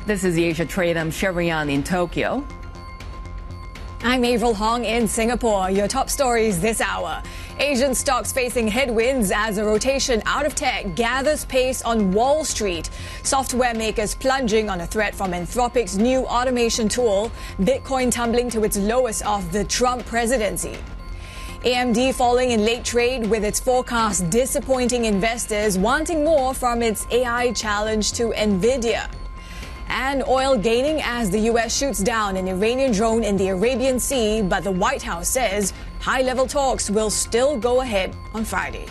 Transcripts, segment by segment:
This is the Asia Trade. I'm Shery in Tokyo. I'm Avril Hong in Singapore. Your top stories this hour. Asian stocks facing headwinds as a rotation out of tech gathers pace on Wall Street. Software makers plunging on a threat from Anthropic's new automation tool. Bitcoin tumbling to its lowest of the Trump presidency. AMD falling in late trade with its forecast disappointing investors wanting more from its AI challenge to Nvidia. And oil gaining as the U.S. shoots down an Iranian drone in the Arabian Sea, but the White House says high-level talks will still go ahead on Friday.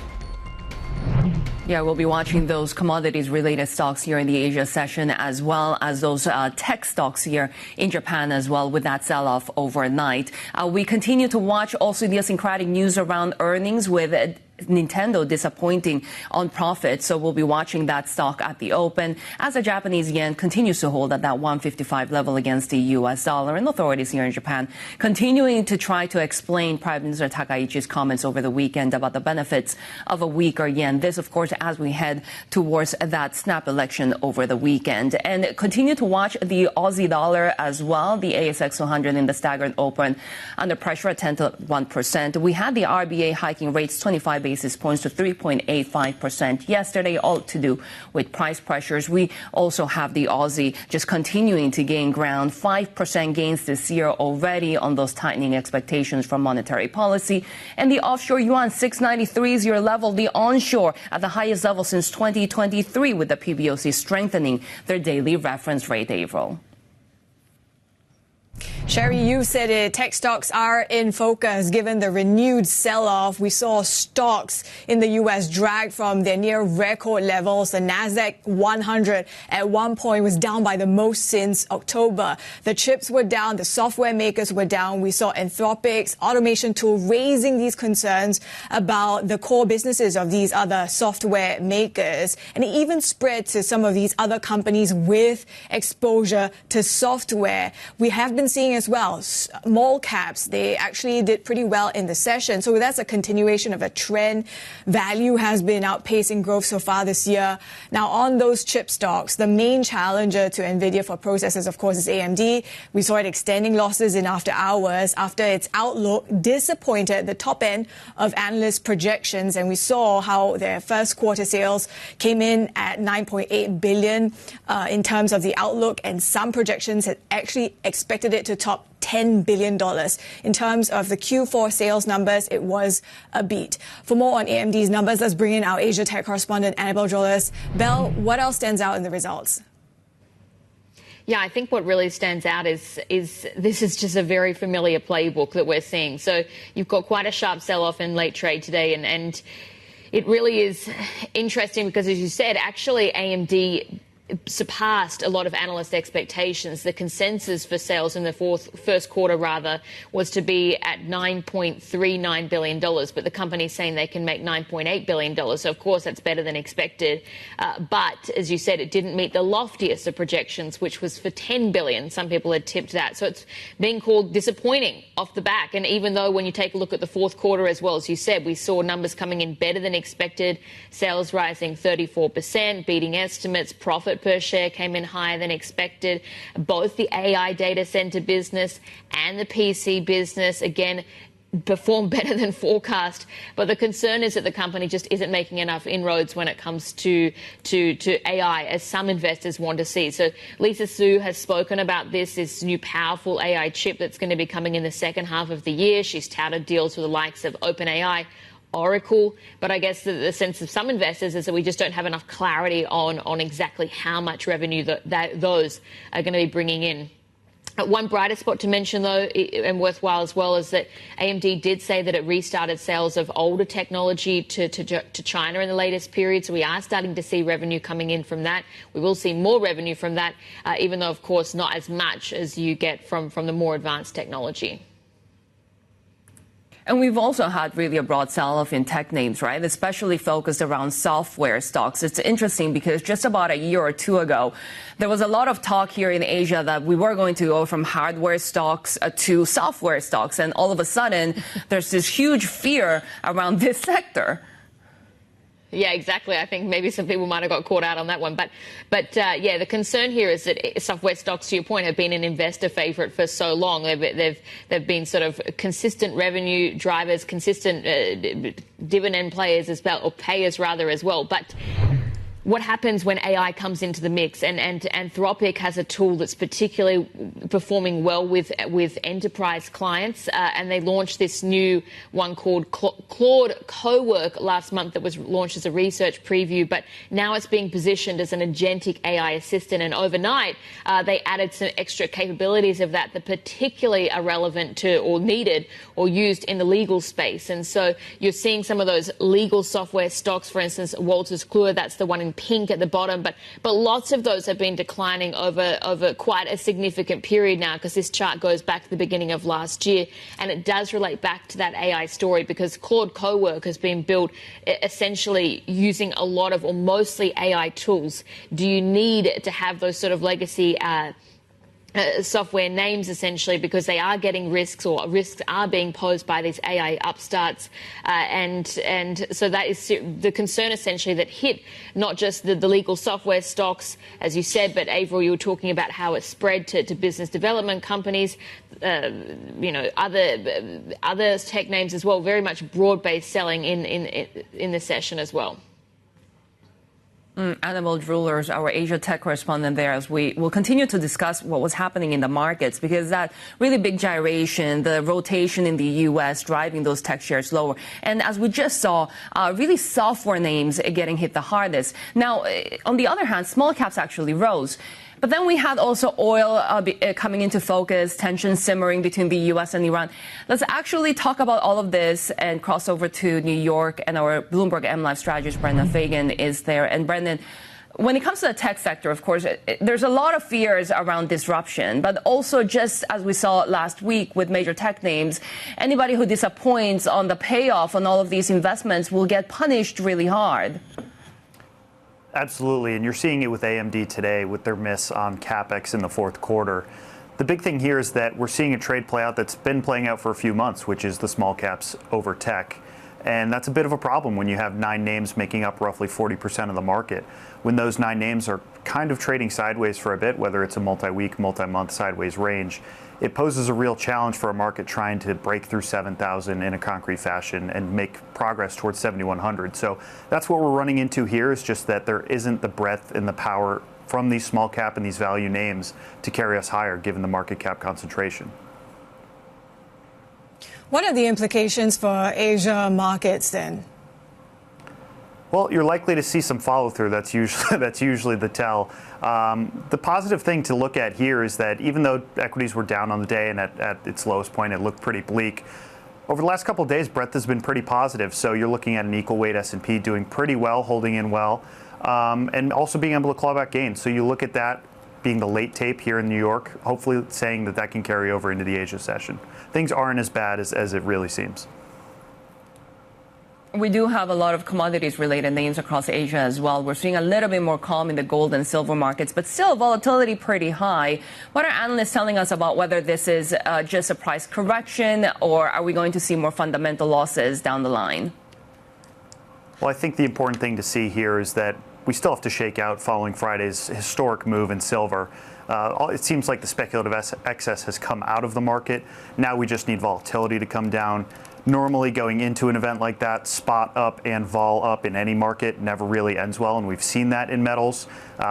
Yeah, we'll be watching those commodities-related stocks here in the Asia session, as well as those tech stocks here in Japan as well, with that sell-off overnight. We continue to watch also idiosyncratic news around earnings with Nintendo disappointing on profit, so we'll be watching that stock at the open as the Japanese yen continues to hold at that 155 level against the U.S. dollar, and authorities here in Japan continuing to try to explain Prime Minister Takaichi's comments over the weekend about the benefits of a weaker yen. This, of course, as we head towards that snap election over the weekend. And continue to watch the Aussie dollar as well. The ASX 200 in the staggered open under pressure at 10 to 1%. We had the RBA hiking rates 25 basis points to 3.85% yesterday, all to do with price pressures. We also have the Aussie just continuing to gain ground, 5% gains this year already on those tightening expectations from monetary policy. And the offshore yuan, 693 is your level, the onshore at the highest level since 2023, with the PBOC strengthening their daily reference rate, Avril. Shery, you said it. Tech stocks are in focus given the renewed sell-off. We saw stocks in the U.S. drag from their near record levels. The Nasdaq 100 at one point was down by the most since October. The chips were down. The software makers were down. We saw Anthropic's automation tool raising these concerns about the core businesses of these other software makers. And it even spread to some of these other companies with exposure to software. We have been seeing as well small caps, they actually did pretty well in the session, so that's a continuation of a trend. Value has been outpacing growth so far this year. Now on those chip stocks, the main challenger to Nvidia for processors, of course, is AMD. We saw it extending losses in after hours after its outlook disappointed the top end of analyst projections, and we saw how their first quarter sales came in at 9.8 billion in terms of the outlook, and some projections had actually expected it to top $10 billion. In terms of the Q4 sales numbers, it was a beat. For more on AMD's numbers, let's bring in our Asia Tech correspondent, Annabelle Jolas. Belle, what else stands out in the results? Yeah, I think what really stands out is this is just a very familiar playbook that we're seeing. So you've got quite a sharp sell-off in late trade today, and it really is interesting because, as you said, actually AMD surpassed a lot of analyst expectations. The consensus for sales in the first quarter was to be at $9.39 billion, but the company's saying they can make $9.8 billion. So, of course, that's better than expected. But, as you said, it didn't meet the loftiest of projections, which was for $10 billion. Some people had tipped that. So it's being called disappointing off the back. And even though when you take a look at the fourth quarter as well, as you said, we saw numbers coming in better than expected, sales rising 34%, beating estimates, profit per share came in higher than expected. Both the AI data center business and the PC business, again, performed better than forecast. But the concern is that the company just isn't making enough inroads when it comes to AI, as some investors want to see. So Lisa Su has spoken about this new powerful AI chip that's going to be coming in the second half of the year. She's touted deals with the likes of OpenAI, Oracle, but I guess the sense of some investors is that we just don't have enough clarity on exactly how much revenue that those are going to be bringing in. One brighter spot to mention, though, and worthwhile as well, is that AMD did say that it restarted sales of older technology to China in the latest period. So we are starting to see revenue coming in from that. We will see more revenue from that, even though, of course, not as much as you get from the more advanced technology. And we've also had really a broad sell-off in tech names, right? Especially focused around software stocks. It's interesting because just about a year or two ago, there was a lot of talk here in Asia that we were going to go from hardware stocks to software stocks. And all of a sudden, there's this huge fear around this sector. Yeah, exactly. I think maybe some people might have got caught out on that one. But yeah, the concern here is that software stocks, to your point, have been an investor favorite for so long. They've been sort of consistent revenue drivers, consistent dividend players as well, or payers rather as well. But what happens when AI comes into the mix? And Anthropic has a tool that's particularly performing well with enterprise clients, and they launched this new one called Claude Cowork last month that was launched as a research preview, but now it's being positioned as an agentic AI assistant. And overnight, they added some extra capabilities of that particularly are relevant to or needed or used in the legal space. And so you're seeing some of those legal software stocks, for instance, Wolters Kluwer, that's the one in pink at the bottom, but lots of those have been declining over quite a significant period now, because this chart goes back to the beginning of last year, and it does relate back to that AI story, because Claude Cowork has been built essentially using a lot of or mostly AI tools. Do you need to have those sort of legacy software names, essentially, because they are getting risks, or risks are being posed by these AI upstarts, and so that is the concern, essentially, that hit not just the legal software stocks, as you said, but Avril, you were talking about how it spread to business development companies, other tech names as well. Very much broad-based selling in the session as well. Annabelle Drulers, our Asia tech correspondent there, as we will continue to discuss what was happening in the markets, because that really big gyration, the rotation in the U.S. driving those tech shares lower. And as we just saw, really software names getting hit the hardest. Now, on the other hand, small caps actually rose. But then we had also oil coming into focus, tensions simmering between the U.S. and Iran. Let's actually talk about all of this and cross over to New York, and our Bloomberg MLive strategist, Brendan Fagan, is there. And Brendan, when it comes to the tech sector, of course, there's a lot of fears around disruption, but also, just as we saw last week with major tech names, anybody who disappoints on the payoff on all of these investments will get punished really hard. Absolutely, and you're seeing it with AMD today with their miss on CapEx in the fourth quarter. The big thing here is that we're seeing a trade play out that's been playing out for a few months, which is the small caps over tech. And that's a bit of a problem when you have 9 names making up roughly 40% of the market. When those 9 names are kind of trading sideways for a bit, whether it's a multi-week, multi-month sideways range, it poses a real challenge for a market trying to break through 7,000 in a concrete fashion and make progress towards 7,100. So that's what we're running into here, is just that there isn't the breadth and the power from these small cap and these value names to carry us higher, given the market cap concentration. What are the implications for Asia markets then? Well, you're likely to see some follow-through. That's usually the tell. The positive thing to look at here is that even though equities were down on the day and at its lowest point, it looked pretty bleak. Over the last couple of days, breadth has been pretty positive. So you're looking at an equal weight S&P doing pretty well, holding in well, and also being able to claw back gains. So you look at that being the late tape here in New York, hopefully saying that that can carry over into the Asia session. Things aren't as bad as it really seems. We do have a lot of commodities-related names across Asia as well. We're seeing a little bit more calm in the gold and silver markets, but still volatility pretty high. What are analysts telling us about whether this is just a price correction, or are we going to see more fundamental losses down the line? Well, I think the important thing to see here is that we still have to shake out following Friday's historic move in silver. It seems like the speculative excess has come out of the market. Now we just need volatility to come down. Normally, going into an event like that, spot up and vol up in any market never really ends well, and we've seen that in metals.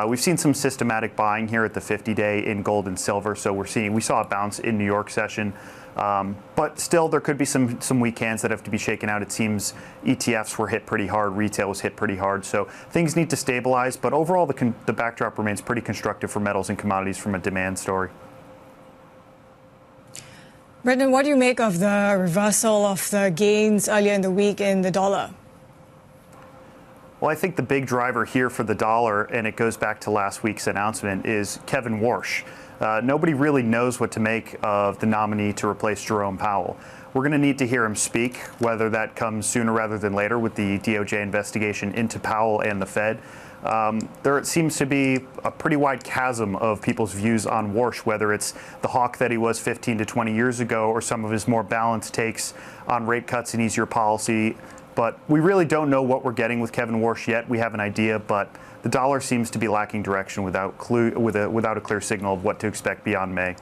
We've seen some systematic buying here at the 50-day in gold and silver, so we saw a bounce in New York session. But still, there could be some weak hands that have to be shaken out. It seems ETFs were hit pretty hard, retail was hit pretty hard, so things need to stabilize. But overall, the backdrop remains pretty constructive for metals and commodities from a demand story. Brendan, what do you make of the reversal of the gains earlier in the week in the dollar? Well, I think the big driver here for the dollar, and it goes back to last week's announcement, is Kevin Warsh. Nobody really knows what to make of the nominee to replace Jerome Powell. We're going to need to hear him speak, whether that comes sooner rather than later with the DOJ investigation into Powell and the Fed. There seems to be a pretty wide chasm of people's views on Warsh, whether it's the hawk that he was 15 to 20 years ago or some of his more balanced takes on rate cuts and easier policy But we really don't know what we're getting with Kevin Warsh yet. We have an idea, but the dollar seems to be lacking direction without a clear signal of what to expect beyond May.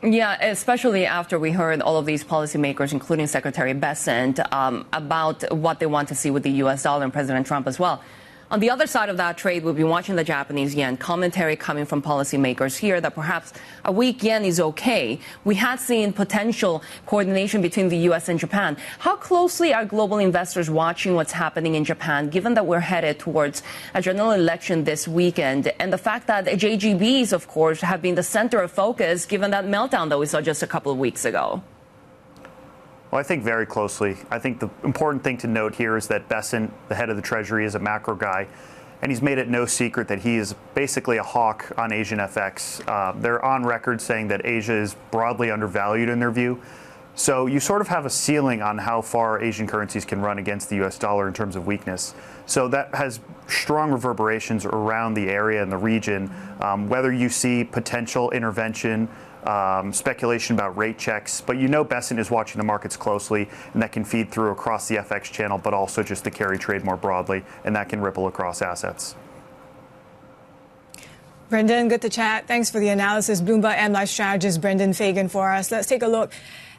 Yeah, especially after we heard all of these policymakers, including Secretary Bessent, about what they want to see with the U.S. dollar and President Trump as well. On the other side of that trade, we'll be watching the Japanese yen. Commentary coming from policymakers here that perhaps a weak yen is okay. We had seen potential coordination between the U.S. and Japan. How closely are global investors watching what's happening in Japan, given that we're headed towards a general election this weekend? And the fact that JGBs, of course, have been the center of focus, given that meltdown that we saw just a couple of weeks ago. Well, I think very closely. I think the important thing to note here is that Bessent, the head of the Treasury, is a macro guy, and he's made it no secret that he is basically a hawk on Asian FX. They're on record saying that Asia is broadly undervalued in their view. So you sort of have a ceiling on how far Asian currencies can run against the U.S. dollar in terms of weakness. So that has strong reverberations around the area and the region. Whether you see potential intervention, speculation about rate checks, but you know Bessent is watching the markets closely, and that can feed through across the FX channel, but also just the carry trade more broadly, and that can ripple across assets. Brendan, good to chat. Thanks for the analysis. Bloomberg M Life strategist Brendan Fagan for us. Let's take a look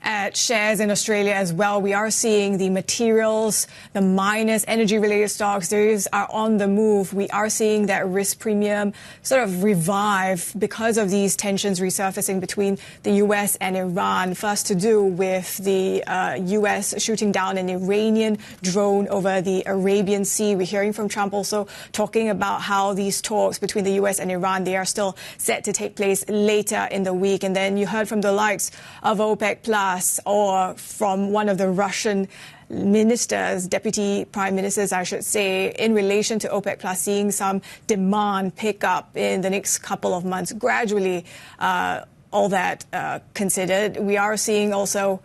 at shares in Australia as well. We are seeing the materials, the miners, energy-related stocks, those are on the move. We are seeing that risk premium sort of revive because of these tensions resurfacing between the U.S. and Iran. First to do with the U.S. shooting down an Iranian drone over the Arabian Sea. We're hearing from Trump also talking about how these talks between the U.S. and Iran, they are still set to take place later in the week. And then you heard from the likes of OPEC Plus, or from one of the Russian ministers, deputy prime ministers, I should say, in relation to OPEC Plus, seeing some demand pick up in the next couple of months, gradually, all that considered. We are seeing also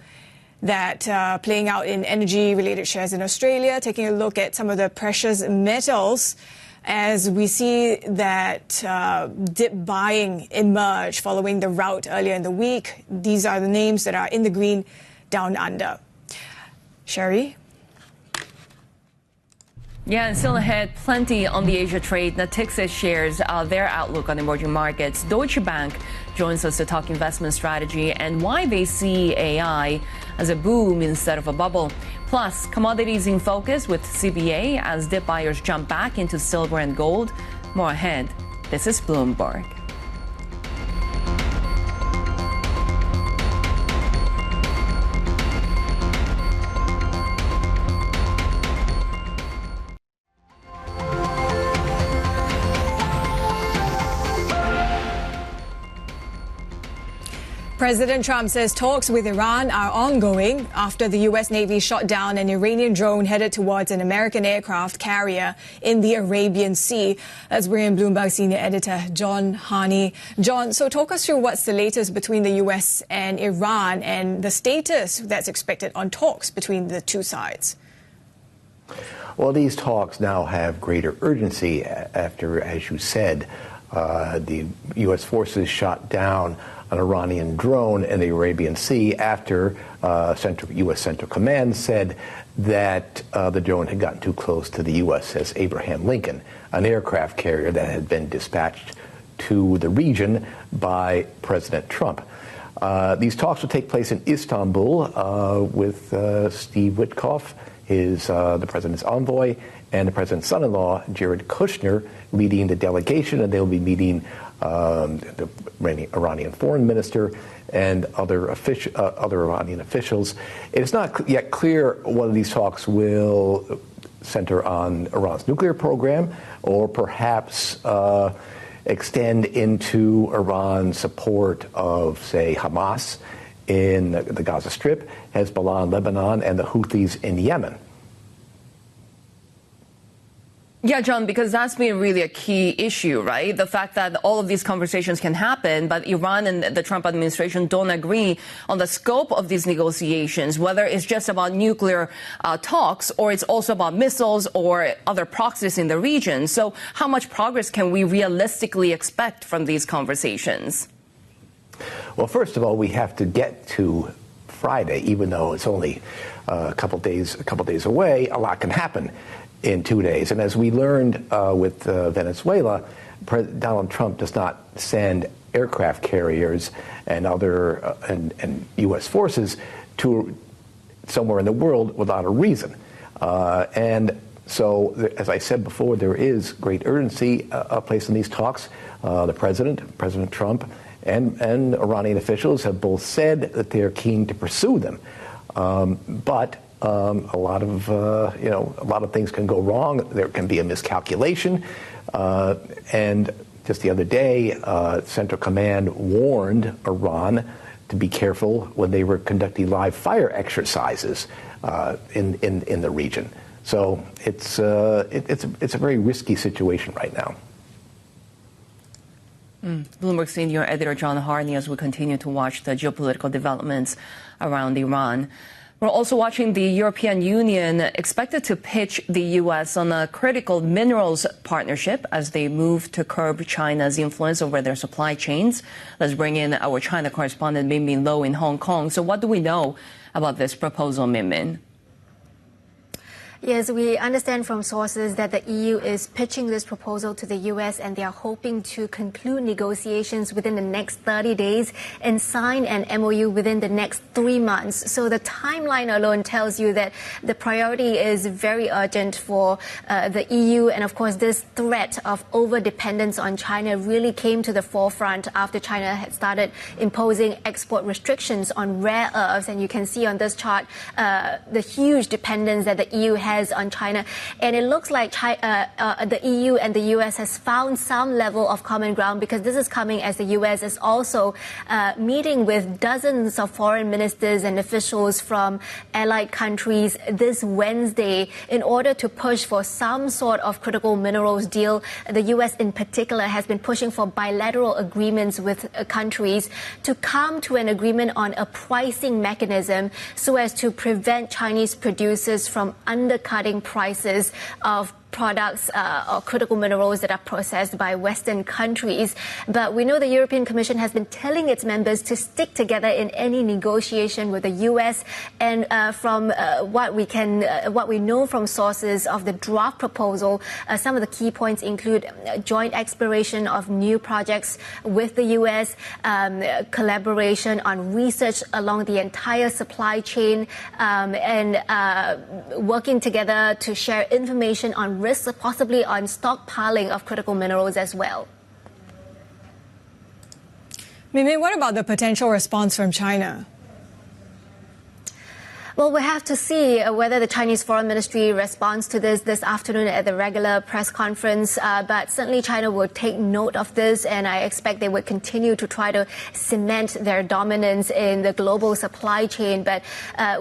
that playing out in energy-related shares in Australia, taking a look at some of the precious metals, as we see that dip buying emerge following the rout earlier in the week. These are the names that are in the green down under. Shery? Yeah, and still ahead, plenty on the Asia trade. Natixis shares their outlook on emerging markets. Deutsche Bank joins us to talk investment strategy and why they see AI as a boom instead of a bubble. Plus, commodities in focus with CBA as dip buyers jump back into silver and gold. More ahead. This is Bloomberg. President Trump says talks with Iran are ongoing after the U.S. Navy shot down an Iranian drone headed towards an American aircraft carrier in the Arabian Sea. Let's bring in Bloomberg senior editor John Harney. John, so talk us through what's the latest between the U.S. and Iran and the status that's expected on talks between the two sides. Well, these talks now have greater urgency after, as you said, the U.S. forces shot down an Iranian drone in the Arabian Sea after U.S. Central Command said that the drone had gotten too close to the USS Abraham Lincoln, an aircraft carrier that had been dispatched to the region by President Trump. These talks will take place in Istanbul with Steve Witkoff, the president's envoy, and the president's son-in-law, Jared Kushner, leading the delegation, and they'll be meeting the Iranian foreign minister and other Iranian officials. It's not yet clear whether these talks will center on Iran's nuclear program or perhaps extend into Iran's support of, say, Hamas in the Gaza Strip, Hezbollah in Lebanon, and the Houthis in Yemen. Yeah, John, because that's been really a key issue, right? The fact that all of these conversations can happen, but Iran and the Trump administration don't agree on the scope of these negotiations, whether it's just about nuclear talks or it's also about missiles or other proxies in the region. So how much progress can we realistically expect from these conversations? Well, first of all, we have to get to Friday, even though it's only a couple days away, a lot can happen in 2 days. And as we learned with Venezuela, Donald Trump does not send aircraft carriers and other and U.S. forces to somewhere in the world without a reason. And so, as I said before, there is great urgency placed in these talks. President Trump, and Iranian officials have both said that they are keen to pursue them. But a lot of things can go wrong. There can be a miscalculation, and just the other day, Central Command warned Iran to be careful when they were conducting live fire exercises in the region. So it's a very risky situation right now. Bloomberg senior editor John Harney, as we continue to watch the geopolitical developments around Iran. We're also watching the European Union expected to pitch the U.S. on a critical minerals partnership as they move to curb China's influence over their supply chains. Let's bring in our China correspondent, Min Min Lo in Hong Kong. So what do we know about this proposal, Min Min? Yes, we understand from sources that the EU is pitching this proposal to the US and they are hoping to conclude negotiations within the next 30 days and sign an MOU within the next 3 months. So the timeline alone tells you that the priority is very urgent for the EU. And of course, this threat of over-dependence on China really came to the forefront after China had started imposing export restrictions on rare earths. And you can see on this chart the huge dependence that the EU has on China, and it looks like the EU and the US has found some level of common ground, because this is coming as the US is also meeting with dozens of foreign ministers and officials from allied countries this Wednesday in order to push for some sort of critical minerals deal. The US in particular has been pushing for bilateral agreements with countries to come to an agreement on a pricing mechanism so as to prevent Chinese producers from undercutting prices of products or critical minerals that are processed by Western countries. But we know the European Commission has been telling its members to stick together in any negotiation with the US. And from what we know from sources of the draft proposal, some of the key points include joint exploration of new projects with the US, collaboration on research along the entire supply chain, and working together to share information on risks, possibly on stockpiling of critical minerals as well. Mimi, what about the potential response from China? Well, we have to see whether the Chinese Foreign Ministry responds to this afternoon at the regular press conference. But certainly China will take note of this, and I expect they would continue to try to cement their dominance in the global supply chain. But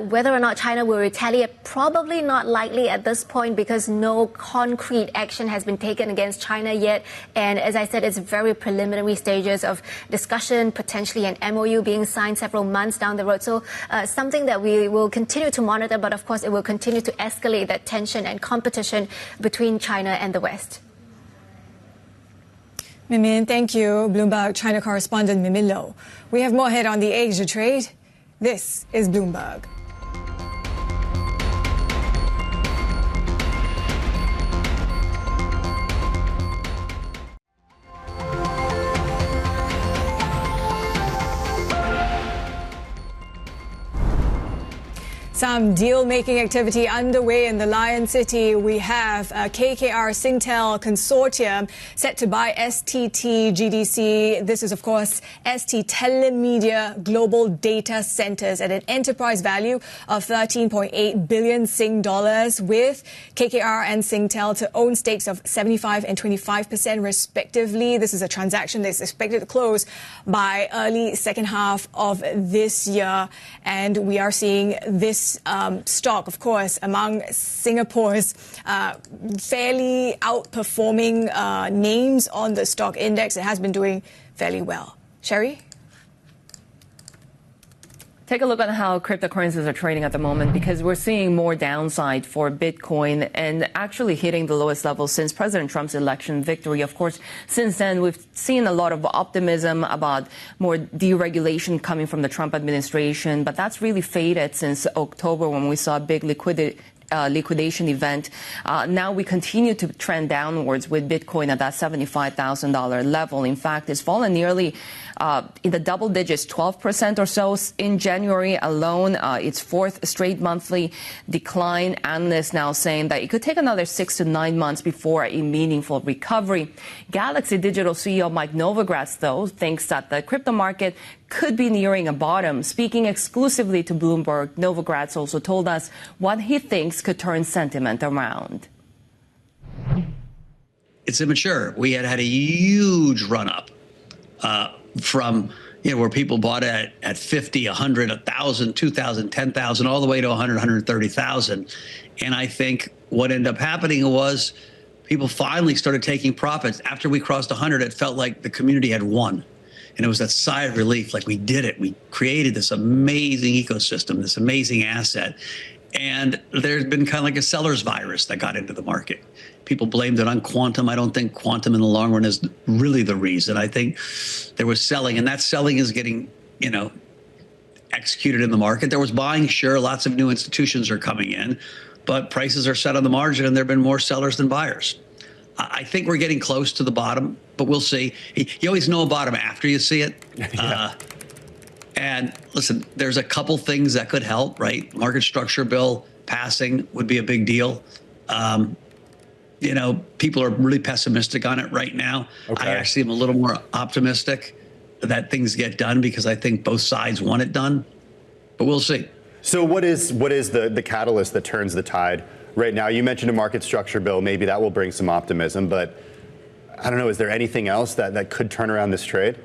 whether or not China will retaliate, probably not likely at this point, because no concrete action has been taken against China yet. And as I said, it's very preliminary stages of discussion, potentially an MOU being signed several months down the road. So something that we will continue to monitor, but of course it will continue to escalate that tension and competition between China and the West. Mimin, thank you. Bloomberg China correspondent Mimin Lo. We have more ahead on the Asia trade. This is Bloomberg. Some deal-making activity underway in the Lion City. We have KKR Singtel consortium set to buy STT GDC. This is, of course, ST Telemedia Global Data Centers at an enterprise value of 13.8 billion Sing dollars, with KKR and Singtel to own stakes of 75% and 25% respectively. This is a transaction that's expected to close by early second half of this year. And we are seeing this stock, of course, among Singapore's fairly outperforming names on the stock index. It has been doing fairly well. Shery? Take a look at how cryptocurrencies are trading at the moment, because we're seeing more downside for Bitcoin and actually hitting the lowest level since President Trump's election victory. Of course, since then, we've seen a lot of optimism about more deregulation coming from the Trump administration, but that's really faded since October when we saw a big liquidation event. Now we continue to trend downwards with Bitcoin at that $75,000 level. In fact, it's fallen nearly in the double digits, 12% or so in January alone. Its fourth straight monthly decline. Analysts now saying that it could take another 6 to 9 months before a meaningful recovery. Galaxy Digital CEO Mike Novogratz, though, thinks that the crypto market could be nearing a bottom. Speaking exclusively to Bloomberg, Novogratz also told us what he thinks could turn sentiment around. It's immature. We had a huge run up from where people bought at 50, 100, 1,000, 2,000, 10,000, all the way to 100, 130,000. And I think what ended up happening was people finally started taking profits. After we crossed 100, it felt like the community had won. And it was that sigh of relief, like we did it. We created this amazing ecosystem, this amazing asset. And there's been kind of like a seller's virus that got into the market. People blamed it on quantum. I don't think quantum in the long run is really the reason. I think there was selling, and that selling is getting, executed in the market. There was buying, sure, lots of new institutions are coming in, but prices are set on the margin and there have been more sellers than buyers. I think we're getting close to the bottom, but we'll see. You always know a bottom after you see it. Yeah. And listen, there's a couple things that could help, right? Market structure bill passing would be a big deal. People are really pessimistic on it right now. Okay. I actually am a little more optimistic that things get done because I think both sides want it done, but we'll see. So what is the catalyst that turns the tide right now? You mentioned a market structure bill. Maybe that will bring some optimism, but I don't know. Is there anything else that could turn around this trade?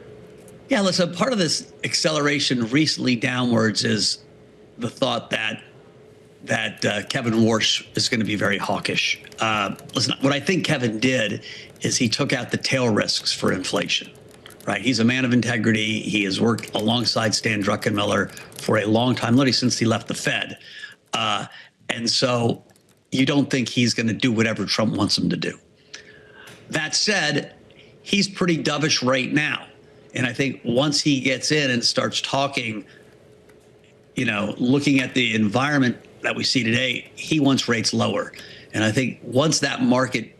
Yeah, listen, part of this acceleration recently downwards is the thought that Kevin Warsh is going to be very hawkish. Listen, what I think Kevin did is he took out the tail risks for inflation, right? He's a man of integrity. He has worked alongside Stan Druckenmiller for a long time, literally since he left the Fed. And so you don't think he's going to do whatever Trump wants him to do. That said, he's pretty dovish right now. And I think once he gets in and starts talking, looking at the environment that we see today, he wants rates lower. And I think once that market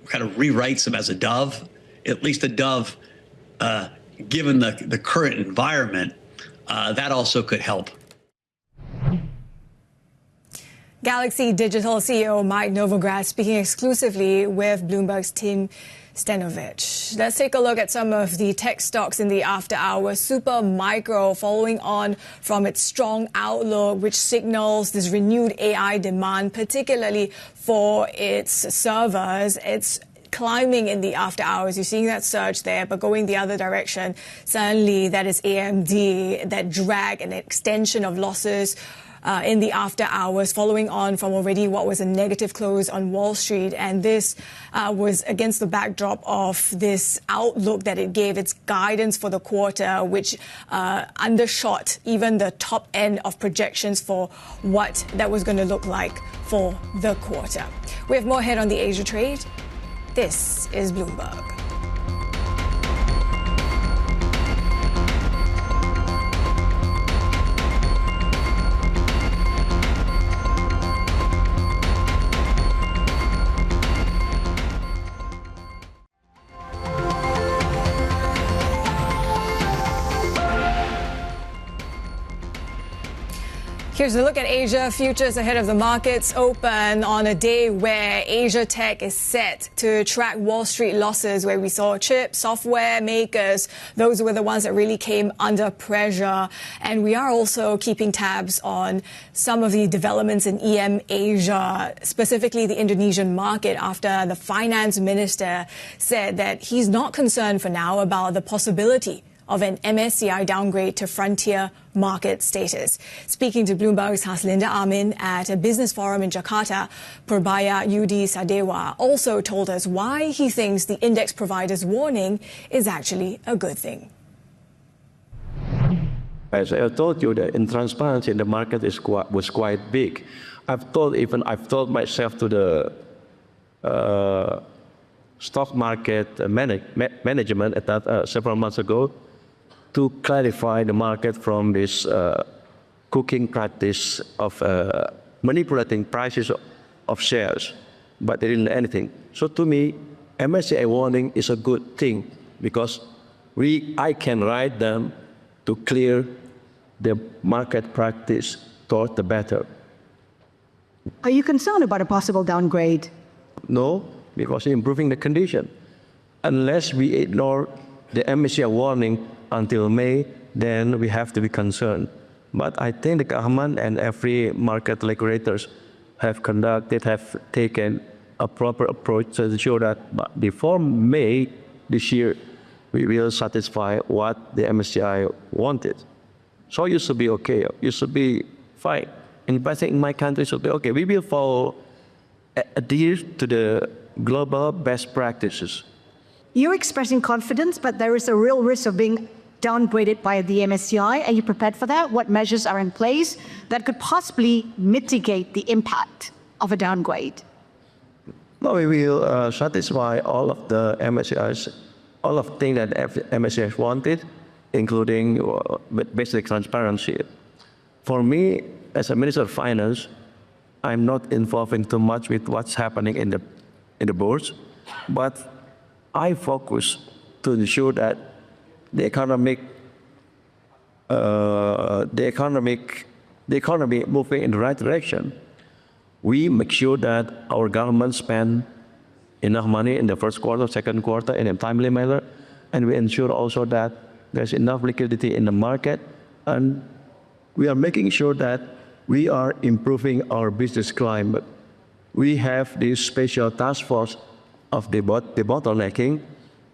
kind of rewrites him as a dove, at least a dove, given the current environment, that also could help. Galaxy Digital CEO Mike Novogratz speaking exclusively with Bloomberg's Tim Stenovich. Let's take a look at some of the tech stocks in the after hours. Supermicro, following on from its strong outlook, which signals this renewed AI demand, particularly for its servers. It's climbing in the after hours. You're seeing that surge there, but going the other direction. Certainly, that is AMD, that drag and extension of losses in the after hours, following on from already what was a negative close on Wall Street. And this was against the backdrop of this outlook that it gave, its guidance for the quarter, which undershot even the top end of projections for what that was going to look like for the quarter. We have more ahead on the Asia trade. This is Bloomberg. Here's a look at Asia futures ahead of the markets open on a day where Asia tech is set to track Wall Street losses, where we saw chip, software makers. Those were the ones that really came under pressure. And we are also keeping tabs on some of the developments in EM Asia, specifically the Indonesian market, after the finance minister said that he's not concerned for now about the possibility of an MSCI downgrade to frontier market status. Speaking to Bloomberg's Haslinda Amin at a business forum in Jakarta, Purbaya Yudi Sadewa also told us why he thinks the index provider's warning is actually a good thing. As I told you, the intransparency in the market was quite big. I've told myself to the stock market management at that several months ago to clarify the market from this cooking practice of manipulating prices of shares, but they didn't do anything. So to me, MSCI warning is a good thing because I can write them to clear the market practice toward the better. Are you concerned about a possible downgrade? No, because it's improving the condition. Unless we ignore the MSCI warning until May, then we have to be concerned. But I think the government and every market regulators have taken a proper approach to ensure that before May this year, we will satisfy what the MSCI wanted. So you should be okay. You should be fine. And I think in my country should be okay. We will adhere to the global best practices. You're expressing confidence, but there is a real risk of being downgraded by the MSCI. Are you prepared for that? What measures are in place that could possibly mitigate the impact of a downgrade? No, we will satisfy all of the MSCIs, all of the things that MSCI wanted, including basic transparency. For me, as a Minister of Finance, I'm not involved too much with what's happening in the boards, but I focus to ensure that the economy moving in the right direction. We make sure that our government spend enough money in the first quarter, second quarter in a timely manner, and we ensure also that there's enough liquidity in the market, and we are making sure that we are improving our business climate. We have this special task force of the bottlenecking,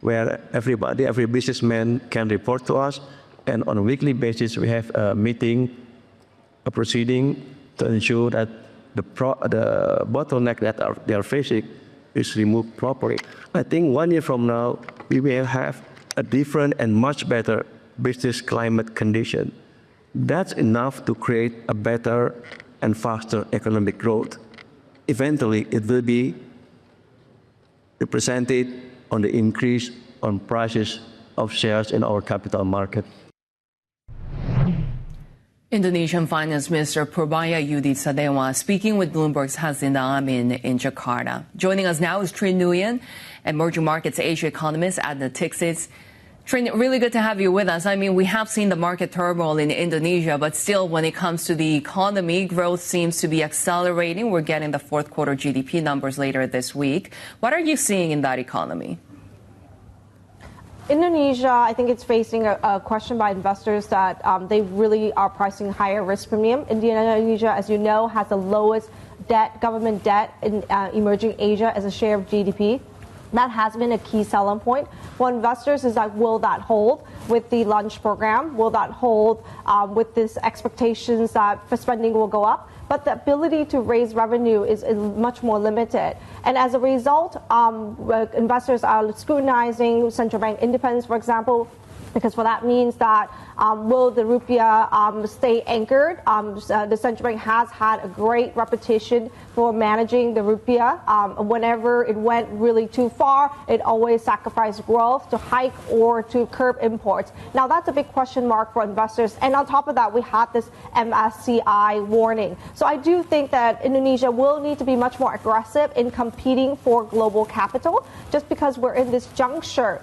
where every businessman can report to us, and on a weekly basis we have a meeting, a proceeding to ensure that the bottleneck that they are facing is removed properly. I think 1 year from now, we will have a different and much better business climate condition. That's enough to create a better and faster economic growth. Eventually, it will be represented on the increase on prices of shares in our capital market. Indonesian Finance Minister Purbaya Sadewa speaking with Bloomberg's Haslinda Amin in Jakarta. Joining us now is Trinh Nguyen, Emerging Markets Asia economist at Natixis. Trinh, really good to have you with us. I mean, we have seen the market turmoil in Indonesia, but still, when it comes to the economy, growth seems to be accelerating. We're getting the fourth quarter GDP numbers later this week. What are you seeing in that economy? Indonesia, I think it's facing a question by investors that they really are pricing higher risk premium. Indonesia, as you know, has the lowest government debt in emerging Asia as a share of GDP. That has been a key selling point for investors is that will that hold with the lunch program? Will that hold with this expectations that for spending will go up? But the ability to raise revenue is much more limited. And as a result, investors are scrutinizing central bank independence, for example, because that means that will the rupiah stay anchored? The central bank has had a great reputation for managing the rupiah. Whenever it went really too far, it always sacrificed growth to hike or to curb imports. Now, that's a big question mark for investors. And on top of that, we had this MSCI warning. So I do think that Indonesia will need to be much more aggressive in competing for global capital, just because we're in this juncture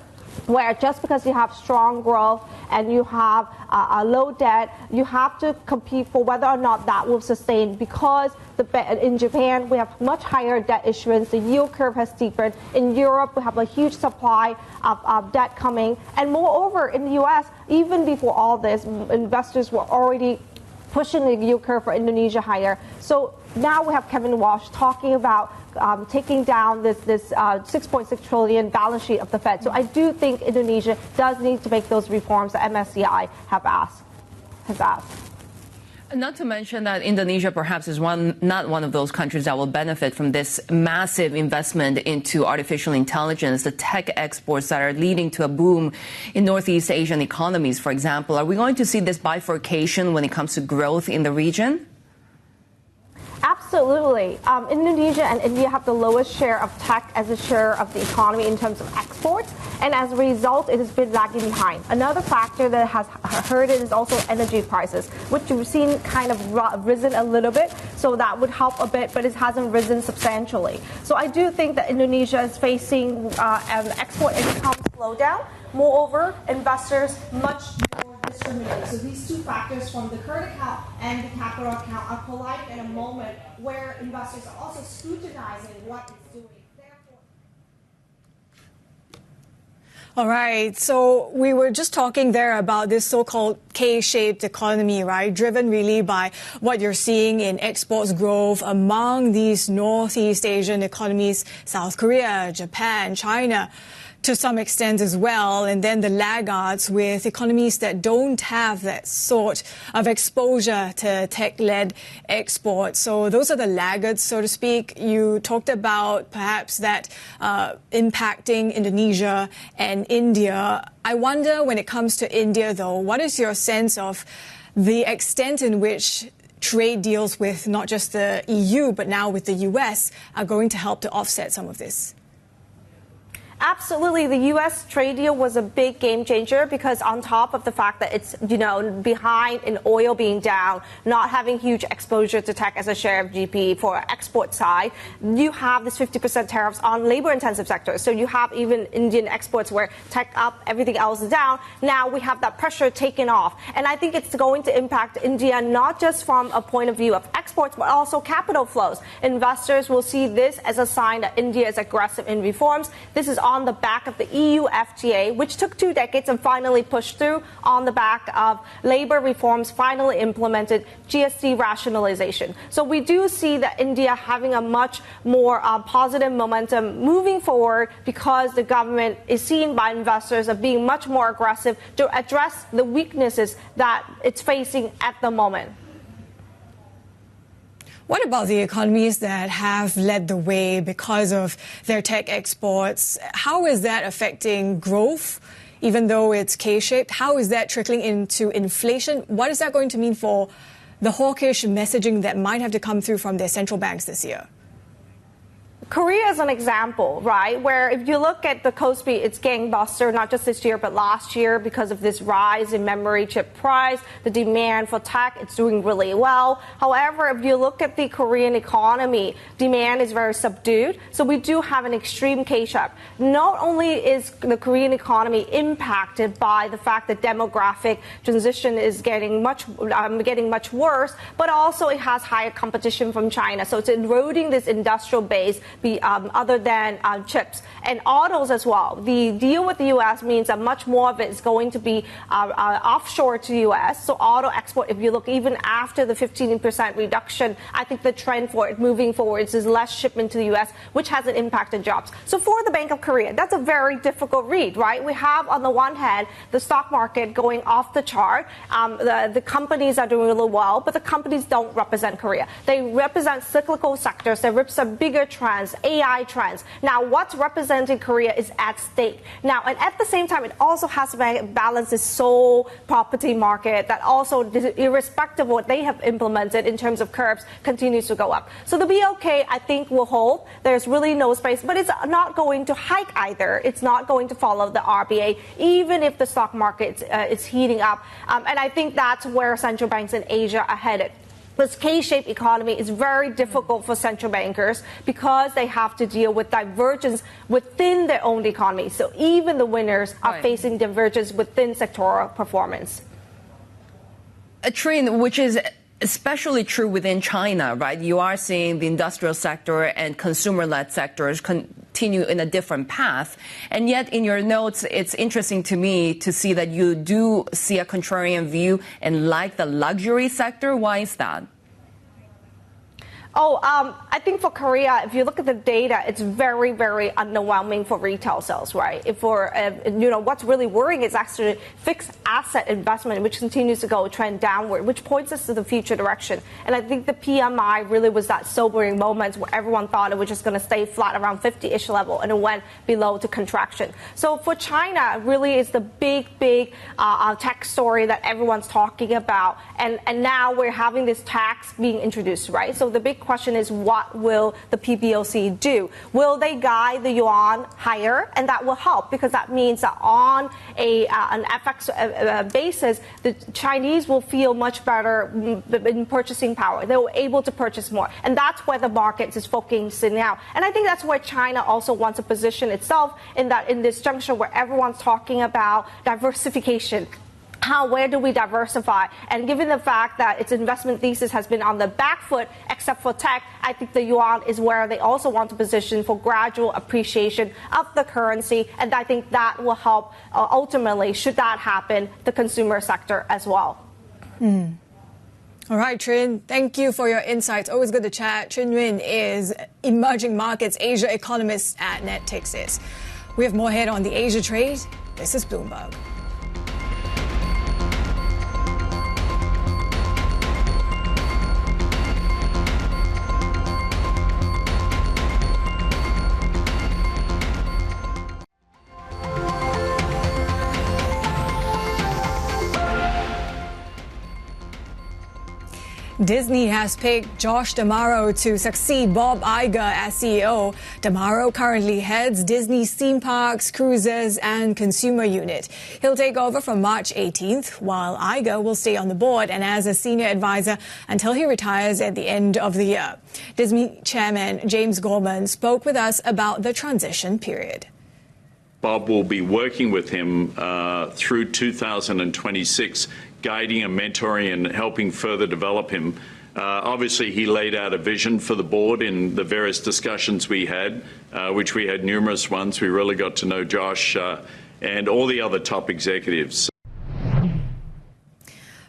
where just because you have strong growth and you have a low debt, you have to compete for whether or not that will sustain, because in Japan, we have much higher debt issuance. The yield curve has steepened. In Europe, we have a huge supply of debt coming. And moreover, in the U.S., even before all this, investors were already pushing the yield curve for Indonesia higher. So now we have Kevin Walsh talking about taking down this 6.6 trillion balance sheet of the Fed. So I do think Indonesia does need to make those reforms that MSCI has asked. Not to mention that Indonesia perhaps is not one of those countries that will benefit from this massive investment into artificial intelligence, the tech exports that are leading to a boom in Northeast Asian economies, for example. Are we going to see this bifurcation when it comes to growth in the region? Absolutely. Indonesia and India have the lowest share of tech as a share of the economy in terms of exports, and as a result, it has been lagging behind. Another factor that has hurt it is also energy prices, which we've seen kind of risen a little bit, so that would help a bit, but it hasn't risen substantially. So I do think that Indonesia is facing an export income slowdown. Moreover, investors much more discriminating. So these two factors from the current account and the capital account are colliding in a moment where investors are also scrutinizing what it's doing. All right. So we were just talking there about this so-called K-shaped economy, right? Driven really by what you're seeing in exports growth among these Northeast Asian economies, South Korea, Japan, China, to some extent as well, and then the laggards with economies that don't have that sort of exposure to tech-led exports. So those are the laggards, so to speak. You talked about perhaps that impacting Indonesia and India. I wonder, when it comes to India, though, what is your sense of the extent in which trade deals with not just the EU, but now with the US are going to help to offset some of this? Absolutely. The U.S. trade deal was a big game changer because on top of the fact that it's, behind in oil being down, not having huge exposure to tech as a share of GDP for export side, you have this 50% tariffs on labor-intensive sectors. So you have even Indian exports where tech up, everything else is down. Now we have that pressure taken off. And I think it's going to impact India not just from a point of view of exports, but also capital flows. Investors will see this as a sign that India is aggressive in reforms. This is on the back of the EU FTA, which took 2 decades and finally pushed through on the back of labor reforms, finally implemented GST rationalization. So we do see that India having a much more positive momentum moving forward because the government is seen by investors as being much more aggressive to address the weaknesses that it's facing at the moment. What about the economies that have led the way because of their tech exports? How is that affecting growth, even though it's K-shaped? How is that trickling into inflation? What is that going to mean for the hawkish messaging that might have to come through from their central banks this year? Korea is an example, right, where if you look at the Kospi, it's gangbuster, not just this year, but last year because of this rise in memory chip price, the demand for tech, it's doing really well. However, if you look at the Korean economy, demand is very subdued. So we do have an extreme K-shape. Not only is the Korean economy impacted by the fact that demographic transition is getting much worse, but also it has higher competition from China. So it's eroding this industrial base other than chips and autos as well. The deal with the U.S. means that much more of it is going to be offshore to the U.S. So auto export, if you look even after the 15% reduction, I think the trend for it moving forward is less shipment to the U.S., which has an impact on jobs. So for the Bank of Korea, that's a very difficult read, right? We have on the one hand the stock market going off the chart. The companies are doing really well, but the companies don't represent Korea. They represent cyclical sectors. They represent bigger trends, AI trends. Now, what's representing Korea is at stake. Now, and at the same time, it also has to balance the sole property market that also, irrespective of what they have implemented in terms of curbs, continues to go up. So the BOK, I think, will hold. There's really no space, but it's not going to hike either. It's not going to follow the RBA, even if the stock market is heating up. And I think that's where central banks in Asia are headed. This K-shaped economy is very difficult for central bankers because they have to deal with divergence within their own economy. So even the winners are facing divergence within sectoral performance. Trinh, which is especially true within China, right? You are seeing the industrial sector and consumer-led sectors continue in a different path. And yet in your notes, it's interesting to me to see that you do see a contrarian view and like the luxury sector. Why is that? I think for Korea, if you look at the data, it's very, very underwhelming for retail sales, right? What's really worrying is actually fixed asset investment, which continues to trend downward, which points us to the future direction. And I think the PMI really was that sobering moment where everyone thought it was just going to stay flat around 50-ish level, and it went below to contraction. So for China, really is the big tech story that everyone's talking about. And now we're having this tax being introduced, right? So the big question is, what will the PBOC do? Will they guide the yuan higher? And that will help, because that means that on an FX basis, the Chinese will feel much better in purchasing power. They were able to purchase more. And that's where the market is focusing now. And I think that's where China also wants to position itself in this juncture where everyone's talking about diversification. Where do we diversify? And given the fact that its investment thesis has been on the back foot, except for tech, I think the yuan is where they also want to position for gradual appreciation of the currency. And I think that will help ultimately, should that happen, the consumer sector as well. All right, Trinh, thank you for your insights. Always good to chat. Nguyen is Emerging Markets Asia economist at Natixis. We have more ahead on the Asia trade. This is Bloomberg. Disney has picked Josh D'Amaro to succeed Bob Iger as CEO. D'Amaro currently heads Disney's theme parks, cruises, and consumer unit. He'll take over from March 18th, while Iger will stay on the board and as a senior advisor until he retires at the end of the year. Disney chairman James Gorman spoke with us about the transition period. Bob will be working with him through 2026, guiding and mentoring and helping further develop him. Obviously, he laid out a vision for the board in the various discussions we had, which we had numerous ones. We really got to know Josh and all the other top executives.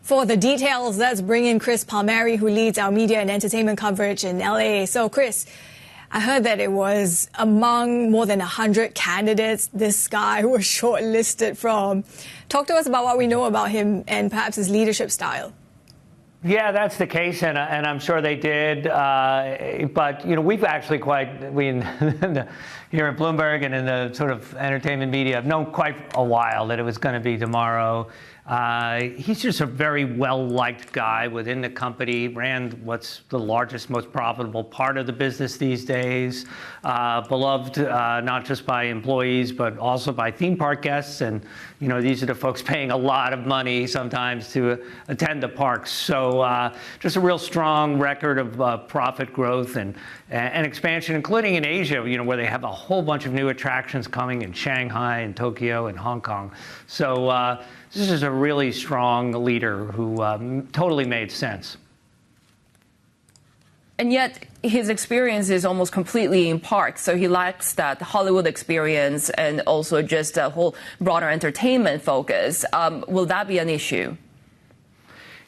For the details, let's bring in Chris Palmieri, who leads our media and entertainment coverage in LA. So, Chris, I heard that it was among more than 100 candidates this guy was shortlisted from. Talk to us about what we know about him and perhaps his leadership style. Yeah, that's the case, and I'm sure they did. But, we've actually here at Bloomberg and in the sort of entertainment media, have known quite a while that it was going to be D'Amaro. He's just a very well-liked guy within the company, ran what's the largest, most profitable part of the business these days, beloved not just by employees, but also by theme park guests. And, these are the folks paying a lot of money sometimes to attend the parks. So just a real strong record of profit growth and expansion, including in Asia, where they have a whole bunch of new attractions coming in Shanghai and Tokyo and Hong Kong. So this is a really strong leader who totally made sense. And yet his experience is almost completely in parks, so he lacks that Hollywood experience and also just a whole broader entertainment focus. Will that be an issue?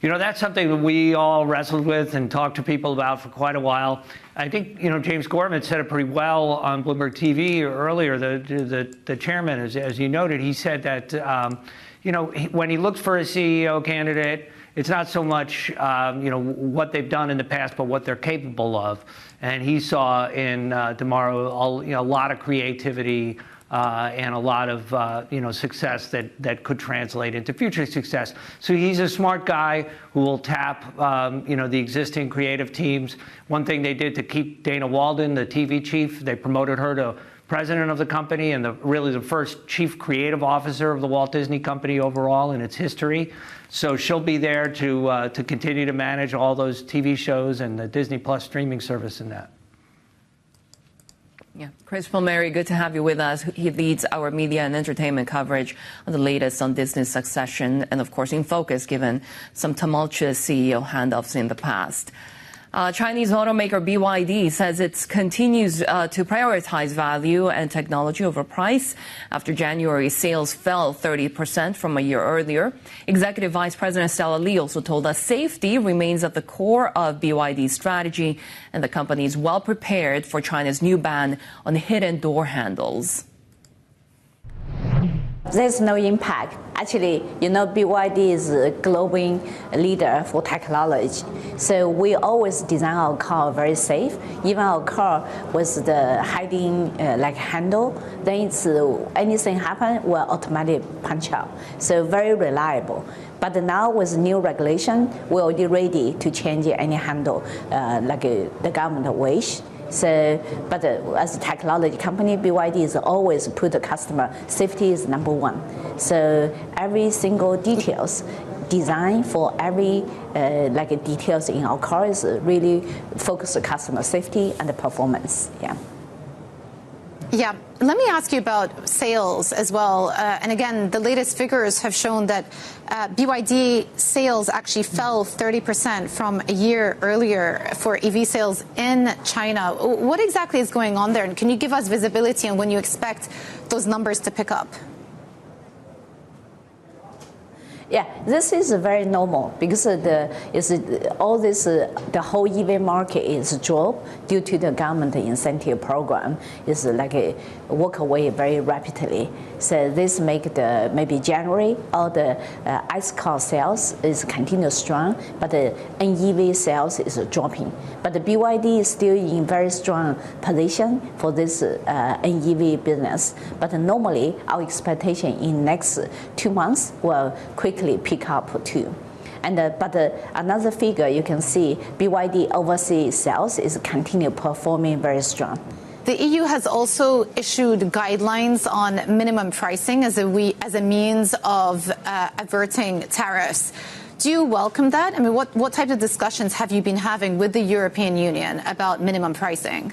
That's something that we all wrestled with and talked to people about for quite a while. I think, James Gorman said it pretty well on Bloomberg TV earlier, the chairman, as you noted. He said that, when he looks for a CEO candidate, it's not so much, what they've done in the past, but what they're capable of. And he saw in D'Amaro a lot of creativity and a lot of, success that could translate into future success. So he's a smart guy who will tap, the existing creative teams. One thing they did to keep Dana Walden, the TV chief, they promoted her to president of the company and really the first chief creative officer of the Walt Disney Company overall in its history. So she'll be there to continue to manage all those TV shows and the Disney Plus streaming service in that. Yeah, Chris Palmieri, good to have you with us. He leads our media and entertainment coverage on the latest on Disney's succession and, of course, in focus given some tumultuous CEO handoffs in the past. Chinese automaker BYD says it continues to prioritize value and technology over price after January sales fell 30% from a year earlier. Executive Vice President Stella Li also told us safety remains at the core of BYD's strategy, and the company is well prepared for China's new ban on hidden door handles. There's no impact. Actually, BYD is a global leader for technology. So we always design our car very safe. Even our car with the hiding handle, then it's anything happen, will automatically punch out. So very reliable. But now with new regulation, we're already ready to change any handle the government wish. So, but as a technology company, BYD is always put the customer safety is number one. So every single details design for every details in our car is really focused on customer safety and the performance. Yeah. Yeah, let me ask you about sales as well. And again, the latest figures have shown that BYD sales actually fell 30% from a year earlier for EV sales in China. What exactly is going on there? And can you give us visibility on when you expect those numbers to pick up? Yeah, this is very normal because the whole EV market is dropped due to the government incentive program. It's walk away very rapidly. So this make the maybe January all the ICE car sales is continue strong, but the NEV sales is dropping. But the BYD is still in very strong position for this NEV business. But normally our expectation in next 2 months will quickly pick up too. And another figure you can see, BYD overseas sales is continue performing very strong. The EU has also issued guidelines on minimum pricing as a means of averting tariffs. Do you welcome that? I mean, what type of discussions have you been having with the European Union about minimum pricing?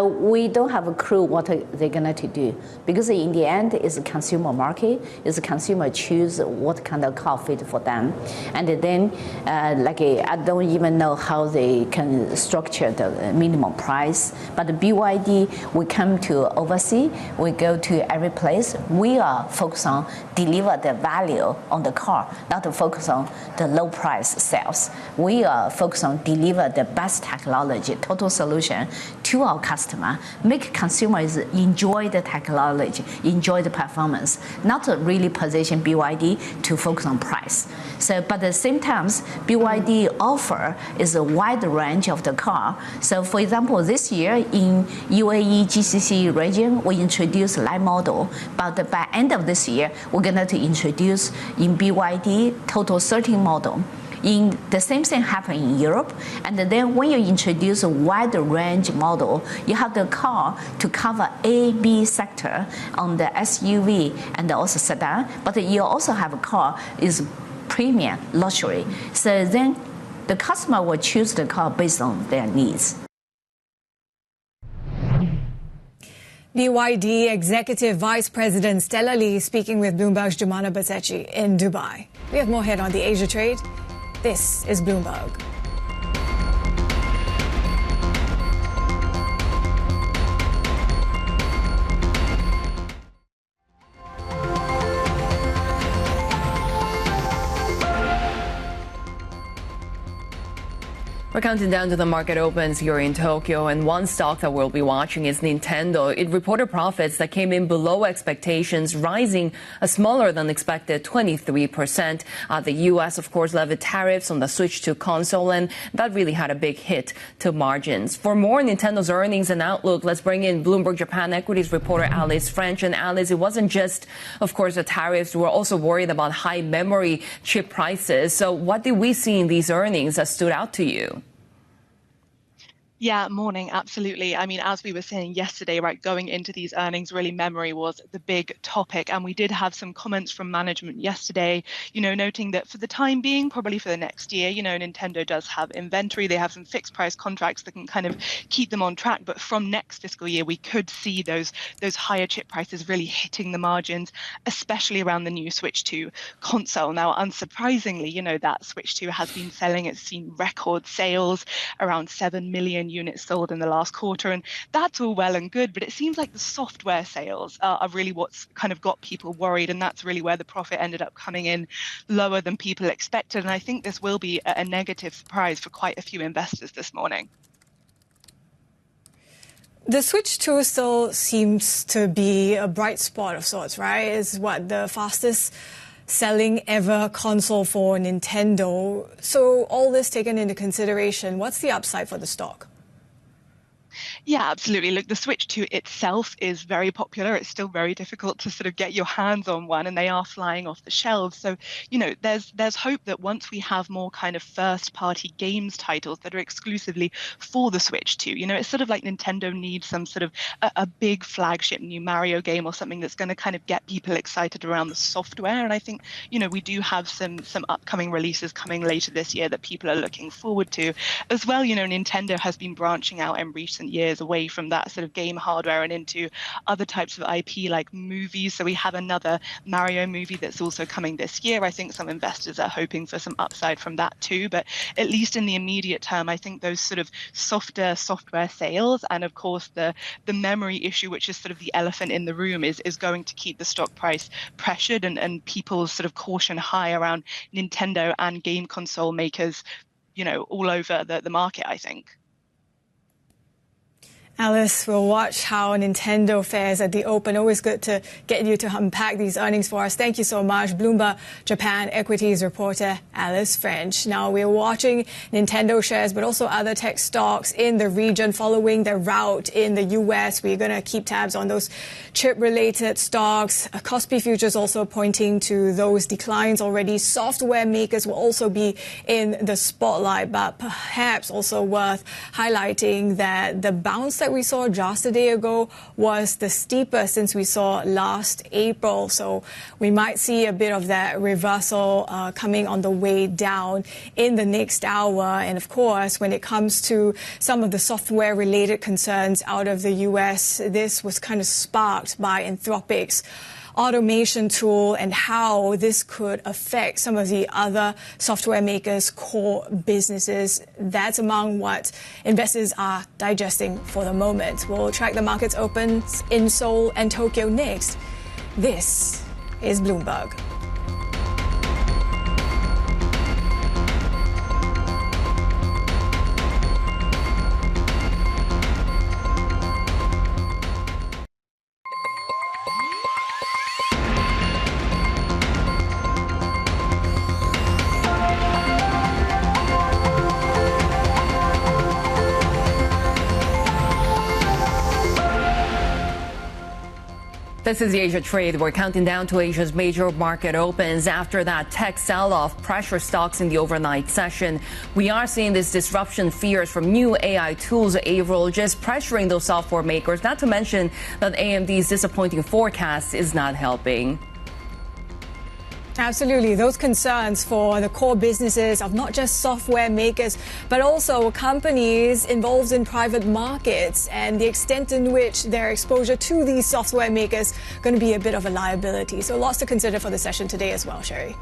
We don't have a clue what they're going to do because in the end it's a consumer market. It's a consumer choose what kind of car fit for them, and then I don't even know how they can structure the minimum price. But the BYD, we come to overseas, we go to every place. We are focused on deliver the value on the car, not to focus on the low price sales. We are focused on deliver the best technology, total solution to our customer, make consumers enjoy the technology, enjoy the performance, not to really position BYD to focus on price. So, but at the same time, BYD offer is a wide range of the car. So, for example, this year in UAE GCC region, we introduced light model, but by end of this year, we're going to introduce in BYD total 13 model. In the same thing happen in Europe, and then when you introduce a wide range model, you have the car to cover A, B sector on the SUV and also sedan, but you also have a car is premium luxury. So then the customer will choose the car based on their needs. BYD Executive Vice President Stella Li speaking with Bloomberg's Jumana Batechi in Dubai. We have more ahead on the Asia trade. This is Bloomberg. We're counting down to the market opens here in Tokyo, and one stock that we'll be watching is Nintendo. It reported profits that came in below expectations, rising a smaller than expected 23%. The U.S., of course, levied tariffs on the switch to console, and that really had a big hit to margins. For more Nintendo's earnings and outlook, let's bring in Bloomberg Japan Equities reporter Alice French. And Alice, it wasn't just, of course, the tariffs. We're also worried about high memory chip prices. So what did we see in these earnings that stood out to you? Yeah, morning. Absolutely. I mean, as we were saying yesterday, right, going into these earnings, really memory was the big topic. And we did have some comments from management yesterday, noting that for the time being, probably for the next year, Nintendo does have inventory. They have some fixed price contracts that can kind of keep them on track. But from next fiscal year, we could see those higher chip prices really hitting the margins, especially around the new Switch 2 console. Now, unsurprisingly, that Switch 2 has been selling. It's seen record sales, around 7 million units sold in the last quarter, and that's all well and good, but it seems like the software sales are really what's kind of got people worried, and that's really where the profit ended up coming in lower than people expected. And I think this will be a negative surprise for quite a few investors this morning. The Switch 2 still seems to be a bright spot of sorts, right? It's the fastest selling ever console for Nintendo. So all this taken into consideration, what's the upside for the stock? Yeah, absolutely. Look, the Switch 2 itself is very popular. It's still very difficult to sort of get your hands on one, and they are flying off the shelves. So, there's hope that once we have more kind of first-party games titles that are exclusively for the Switch 2, it's sort of like Nintendo needs some sort of a big flagship new Mario game or something that's going to kind of get people excited around the software. And I think, we do have some upcoming releases coming later this year that people are looking forward to. As well, Nintendo has been branching out in recent years away from that sort of game hardware and into other types of IP like movies. So we have another Mario movie that's also coming this year. I think some investors are hoping for some upside from that too. But at least in the immediate term, I think those sort of softer software sales and of course the memory issue, which is sort of the elephant in the room, is going to keep the stock price pressured and people's sort of caution high around Nintendo and game console makers, all over the market, I think. Alice, we'll watch how Nintendo fares at the open. Always good to get you to unpack these earnings for us. Thank you so much. Bloomberg Japan equities reporter Alice French. Now we're watching Nintendo shares, but also other tech stocks in the region following the rout in the U.S. We're going to keep tabs on those chip-related stocks. Kospi futures also pointing to those declines already. Software makers will also be in the spotlight, but perhaps also worth highlighting that the bounce that we saw just a day ago was the steepest since we saw last April. So we might see a bit of that reversal coming on the way down in the next hour. And of course, when it comes to some of the software related concerns out of the US, this was kind of sparked by Anthropic's automation tool and how this could affect some of the other software makers' core businesses. That's among what investors are digesting for the moment. We'll track the markets open in Seoul and Tokyo next. This is Bloomberg. This is the Asia Trade. We're counting down to Asia's major market opens. After that tech sell-off pressure stocks in the overnight session, we are seeing this disruption fears from new AI tools, Avril, just pressuring those software makers, not to mention that AMD's disappointing forecast is not helping. Absolutely. Those concerns for the core businesses of not just software makers, but also companies involved in private markets and the extent in which their exposure to these software makers going to be a bit of a liability. So lots to consider for the session today as well, Shery.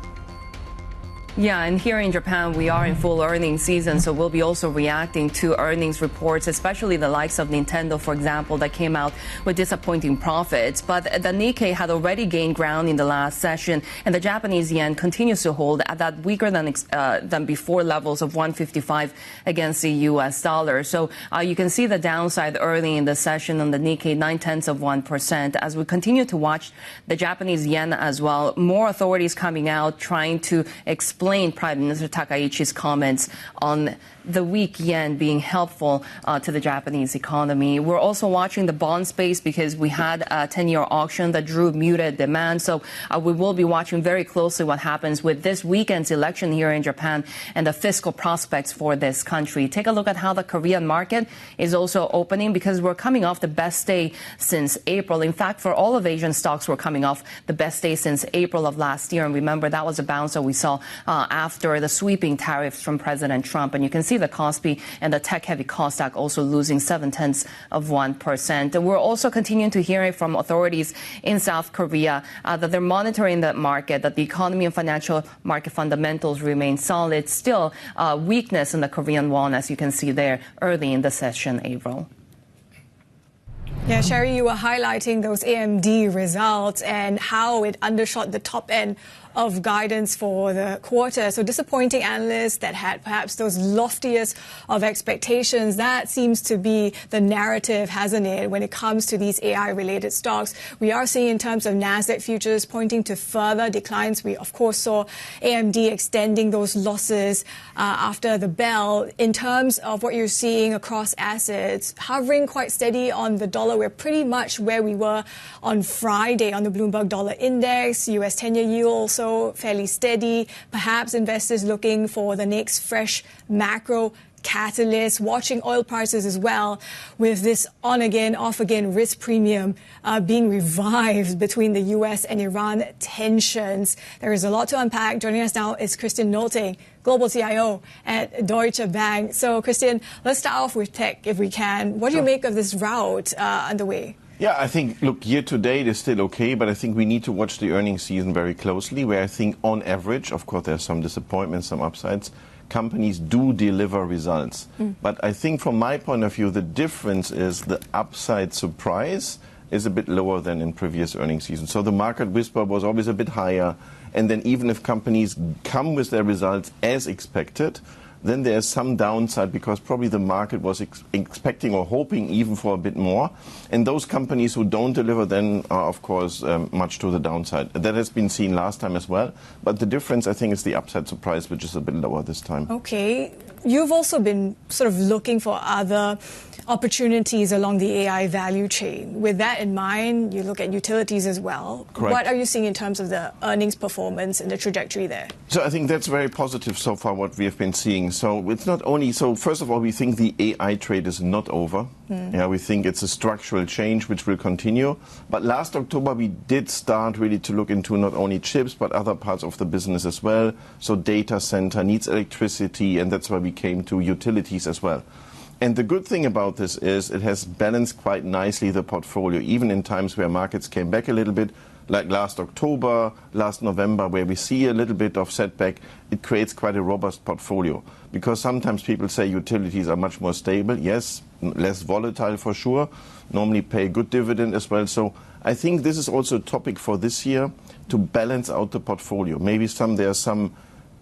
Yeah, and here in Japan, we are in full earnings season, so we'll be also reacting to earnings reports, especially the likes of Nintendo, for example, that came out with disappointing profits. But the Nikkei had already gained ground in the last session, and the Japanese yen continues to hold at that weaker than before levels of 155 against the U.S. dollar. So you can see the downside early in the session on the Nikkei, 0.9%. As we continue to watch the Japanese yen as well, more authorities coming out trying to explain explained Prime Minister Takaichi's comments on the weak yen being helpful to the Japanese economy. We're also watching the bond space because we had a 10-year auction that drew muted demand. So we will be watching very closely what happens with this weekend's election here in Japan and the fiscal prospects for this country. Take a look at how the Korean market is also opening because we're coming off the best day since April. In fact, for all of Asian stocks, we're coming off the best day since April of last year. And remember, that was a bounce that we saw after the sweeping tariffs from President Trump. And you can see the Kospi and the tech-heavy Kosdaq also losing 0.7%. We're also continuing to hear from authorities in South Korea that they're monitoring the market, that the economy and financial market fundamentals remain solid. Still, weakness in the Korean won, as you can see there early in the session, Avril. Yeah, Shery, you were highlighting those AMD results and how it undershot the top end of guidance for the quarter. So disappointing analysts that had perhaps those loftiest of expectations. That seems to be the narrative, hasn't it, when it comes to these AI-related stocks. We are seeing in terms of NASDAQ futures pointing to further declines. We, of course, saw AMD extending those losses after the bell. In terms of what you're seeing across assets, hovering quite steady on the dollar. We're pretty much where we were on Friday on the Bloomberg Dollar Index. US 10-year yield also fairly steady. Perhaps investors looking for the next fresh macro catalyst, watching oil prices as well, with this on-again, off-again risk premium being revived between the U.S. and Iran tensions. There is a lot to unpack. Joining us now is Christian Nolting, Global CIO at Deutsche Bank. So, Christian, let's start off with tech, if we can. What do you make of this rout underway? Yeah, I think, look, year to date is still okay, but I think we need to watch the earnings season very closely, where I think on average, of course, there's some disappointments, some upsides, companies do deliver results. But I think from my point of view, the difference is the upside surprise is a bit lower than in previous earnings season. So the market whisper was always a bit higher. And then even if companies come with their results as expected, then there's some downside because probably the market was expecting or hoping even for a bit more. And those companies who don't deliver then are, of course, much to the downside. That has been seen last time as well. But the difference, I think, is the upside surprise, which is a bit lower this time. Okay. You've also been sort of looking for other opportunities along the AI value chain. With that in mind, you look at utilities as well. Correct. What are you seeing in terms of the earnings performance and the trajectory there? So I think that's very positive so far, what we have been seeing. So it's not only, so first of all, we think the AI trade is not over. Yeah, we think it's a structural change which will continue. But last October, we did start really to look into not only chips, but other parts of the business as well. So data center needs electricity, and that's why we came to utilities as well. And the good thing about this is it has balanced quite nicely the portfolio, even in times where markets came back a little bit, like last October, last November, where we see a little bit of setback. It creates quite a robust portfolio. Because sometimes people say utilities are much more stable. Yes, less volatile for sure. Normally pay good dividend as well. So I think this is also a topic for this year to balance out the portfolio. Maybe there are some,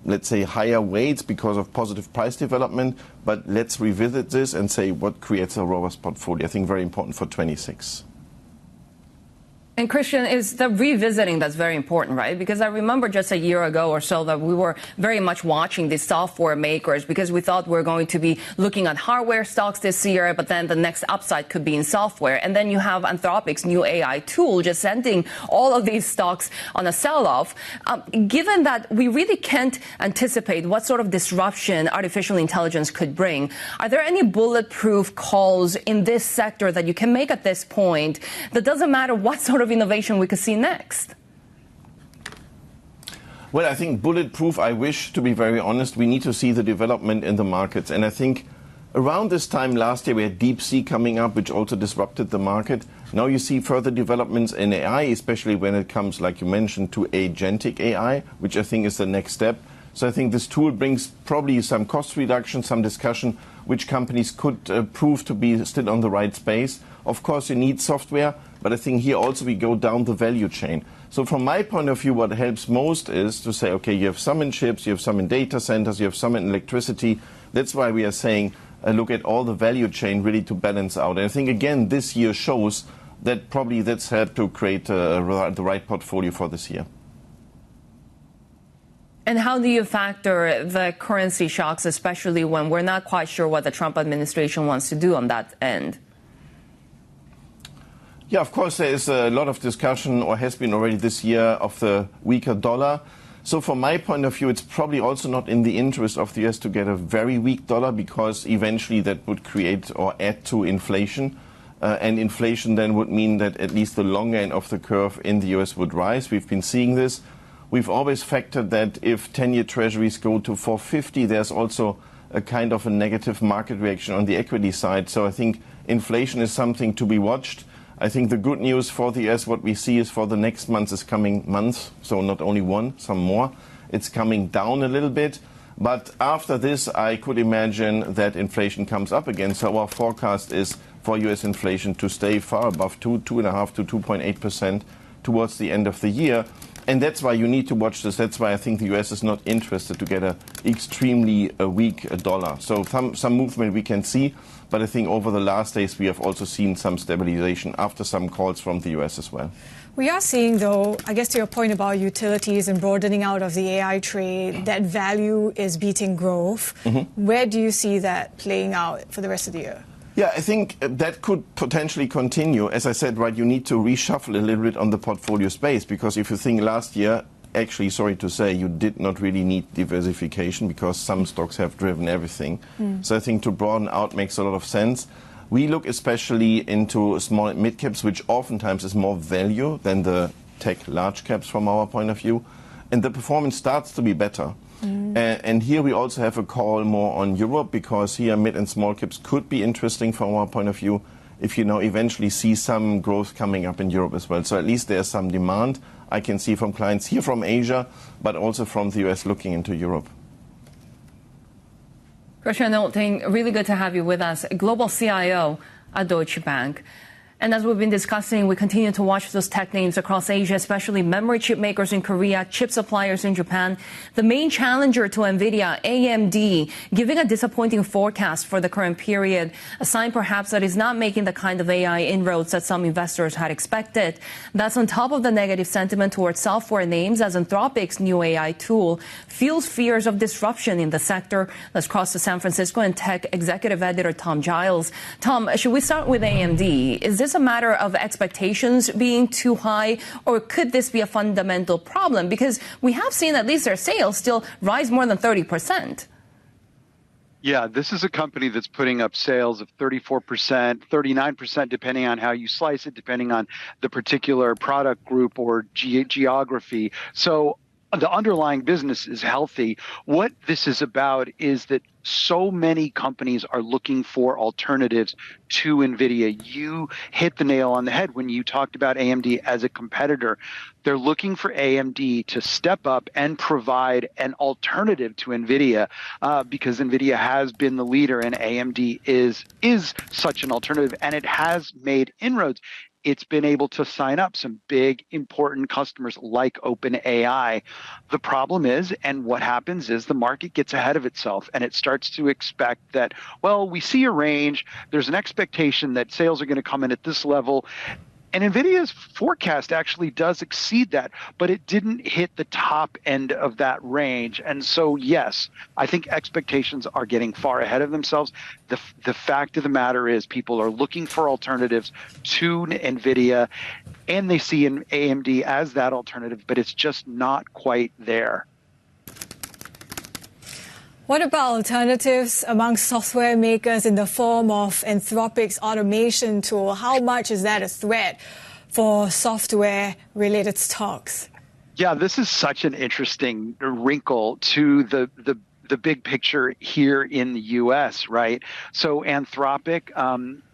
let's say, higher weights because of positive price development, but let's revisit this and say what creates a robust portfolio. I think very important for 26. And Christian, is the revisiting that's very important, right? Because I remember just a year ago or so that we were very much watching the software makers because we thought we were going to be looking at hardware stocks this year, but then the next upside could be in software. And then you have Anthropic's new AI tool just sending all of these stocks on a sell-off. Given that we really can't anticipate what sort of disruption artificial intelligence could bring, are there any bulletproof calls in this sector that you can make at this point that doesn't matter what sort of innovation we could see next? Well, I think bulletproof, I wish, to be very honest, we need to see the development in the markets. And I think around this time last year, we had DeepSeek coming up, which also disrupted the market. Now you see further developments in AI, especially when it comes, like you mentioned, to agentic AI, which I think is the next step. So I think this tool brings probably some cost reduction, some discussion, which companies could prove to be still on the right space. Of course, you need software, but I think here also we go down the value chain. So from my point of view, what helps most is to say, okay, you have some in chips, you have some in data centers, you have some in electricity. That's why we are saying, look at all the value chain really to balance out. And I think, again, this year shows that probably that's helped to create the right portfolio for this year. And how do you factor the currency shocks, especially when we're not quite sure what the Trump administration wants to do on that end? Yeah, of course, there is a lot of discussion, or has been already this year, of the weaker dollar. So from my point of view, it's probably also not in the interest of the US to get a very weak dollar, because eventually that would create or add to inflation. And inflation then would mean that at least the longer end of the curve in the US would rise. We've been seeing this. We've always factored that if 10-year treasuries go to 450, there's also a kind of a negative market reaction on the equity side. So I think inflation is something to be watched. I think the good news for the US, what we see is for the next months is coming months, so not only one, some more. It's coming down a little bit. But after this, I could imagine that inflation comes up again. So our forecast is for US inflation to stay far above 2.5% to 2.8% towards the end of the year. And that's why you need to watch this. That's why I think the US is not interested to get an extremely weak dollar. So some movement we can see, but I think over the last days we have also seen some stabilization after some calls from the US as well. We are seeing, though, I guess to your point about utilities and broadening out of the AI trade, that value is beating growth. Where do you see that playing out for the rest of the year? Yeah, I think that could potentially continue. As I said, right, you need to reshuffle a little bit on the portfolio space, because if you think last year, actually, sorry to say, you did not really need diversification because some stocks have driven everything. So I think to broaden out makes a lot of sense. We look especially into small and mid caps, which oftentimes is more value than the tech large caps from our point of view. And the performance starts to be better. And here we also have a call more on Europe, because here mid and small caps could be interesting from our point of view if you eventually see some growth coming up in Europe as well. So at least there's some demand I can see from clients here from Asia, but also from the US looking into Europe. Christian Nolting, really good to have you with us, Global CIO at Deutsche Bank. And as we've been discussing, we continue to watch those tech names across Asia, especially memory chip makers in Korea, chip suppliers in Japan. The main challenger to NVIDIA, AMD, giving a disappointing forecast for the current period, a sign perhaps that it's not making the kind of AI inroads that some investors had expected. That's on top of the negative sentiment towards software names, as Anthropic's new AI tool fuels fears of disruption in the sector. Let's cross to San Francisco and tech executive editor Tom Giles. Tom, should we start with AMD? Is this a matter of expectations being too high, or could this be a fundamental problem? Because we have seen at least their sales still rise more than 30%. Yeah, this is a company that's putting up sales of 34%, 39%, depending on how you slice it, depending on the particular product group or geography. So the underlying business is healthy. What this is about is that so many companies are looking for alternatives to NVIDIA. You hit the nail on the head when you talked about AMD as a competitor. They're looking for AMD to step up and provide an alternative to NVIDIA, because NVIDIA has been the leader and AMD is such an alternative, and it has made inroads. It's been able to sign up some big, important customers like OpenAI. The problem is, and what happens is, the market gets ahead of itself and it starts to expect that, well, we see a range, there's an expectation that sales are going to come in at this level. And NVIDIA's forecast actually does exceed that, but it didn't hit the top end of that range. And so, yes, I think expectations are getting far ahead of themselves. The fact of the matter is, people are looking for alternatives to NVIDIA, and they see AMD as that alternative, but it's just not quite there. What about alternatives among software makers in the form of Anthropic's automation tool? How much is that a threat for software-related stocks? Yeah, this is such an interesting wrinkle to the big picture here in the U.S., right? So Anthropic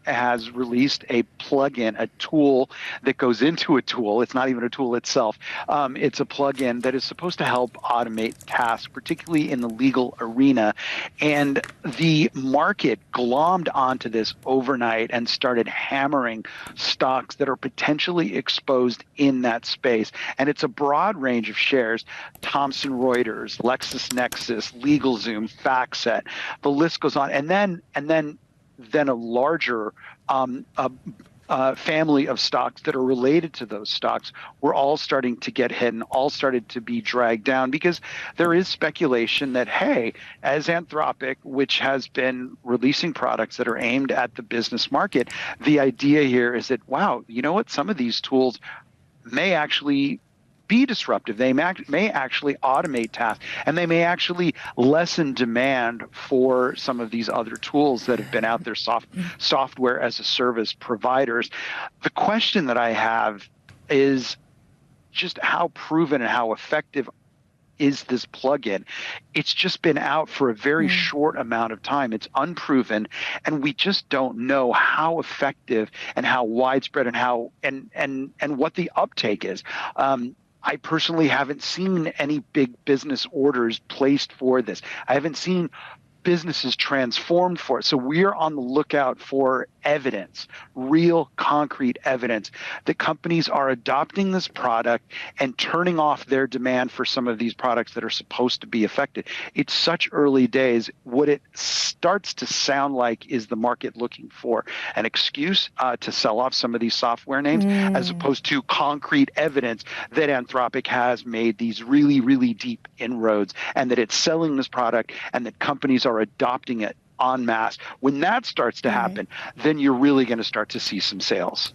has released a plugin, a tool that goes into a tool. It's not even a tool itself. It's a plugin that is supposed to help automate tasks, particularly in the legal arena. And the market glommed onto this overnight and started hammering stocks that are potentially exposed in that space. And it's a broad range of shares: Thomson Reuters, LexisNexis, LegalZoom, FactSet. The list goes on. And then a larger family of stocks that are related to those stocks were all starting to get hit and all started to be dragged down, because there is speculation that, hey, as Anthropic, which has been releasing products that are aimed at the business market, the idea here is that, wow, you know what, some of these tools may actually be disruptive. They may actually automate tasks, and they may actually lessen demand for some of these other tools that have been out there, software as a service providers. The question that I have is just how proven and how effective is this plugin? It's just been out for a very short amount of time. It's unproven, and we just don't know how effective and how widespread and how and what the uptake is. I personally haven't seen any big business orders placed for this. I haven't seen businesses transformed for it. So we're on the lookout for evidence, real concrete evidence that companies are adopting this product and turning off their demand for some of these products that are supposed to be affected. It's such early days. What it starts to sound like is the market looking for an excuse to sell off some of these software names, as opposed to concrete evidence that Anthropic has made these really, really deep inroads, and that it's selling this product, and that companies are adopting it en masse. When that starts to happen, then you're really going to start to see some sales.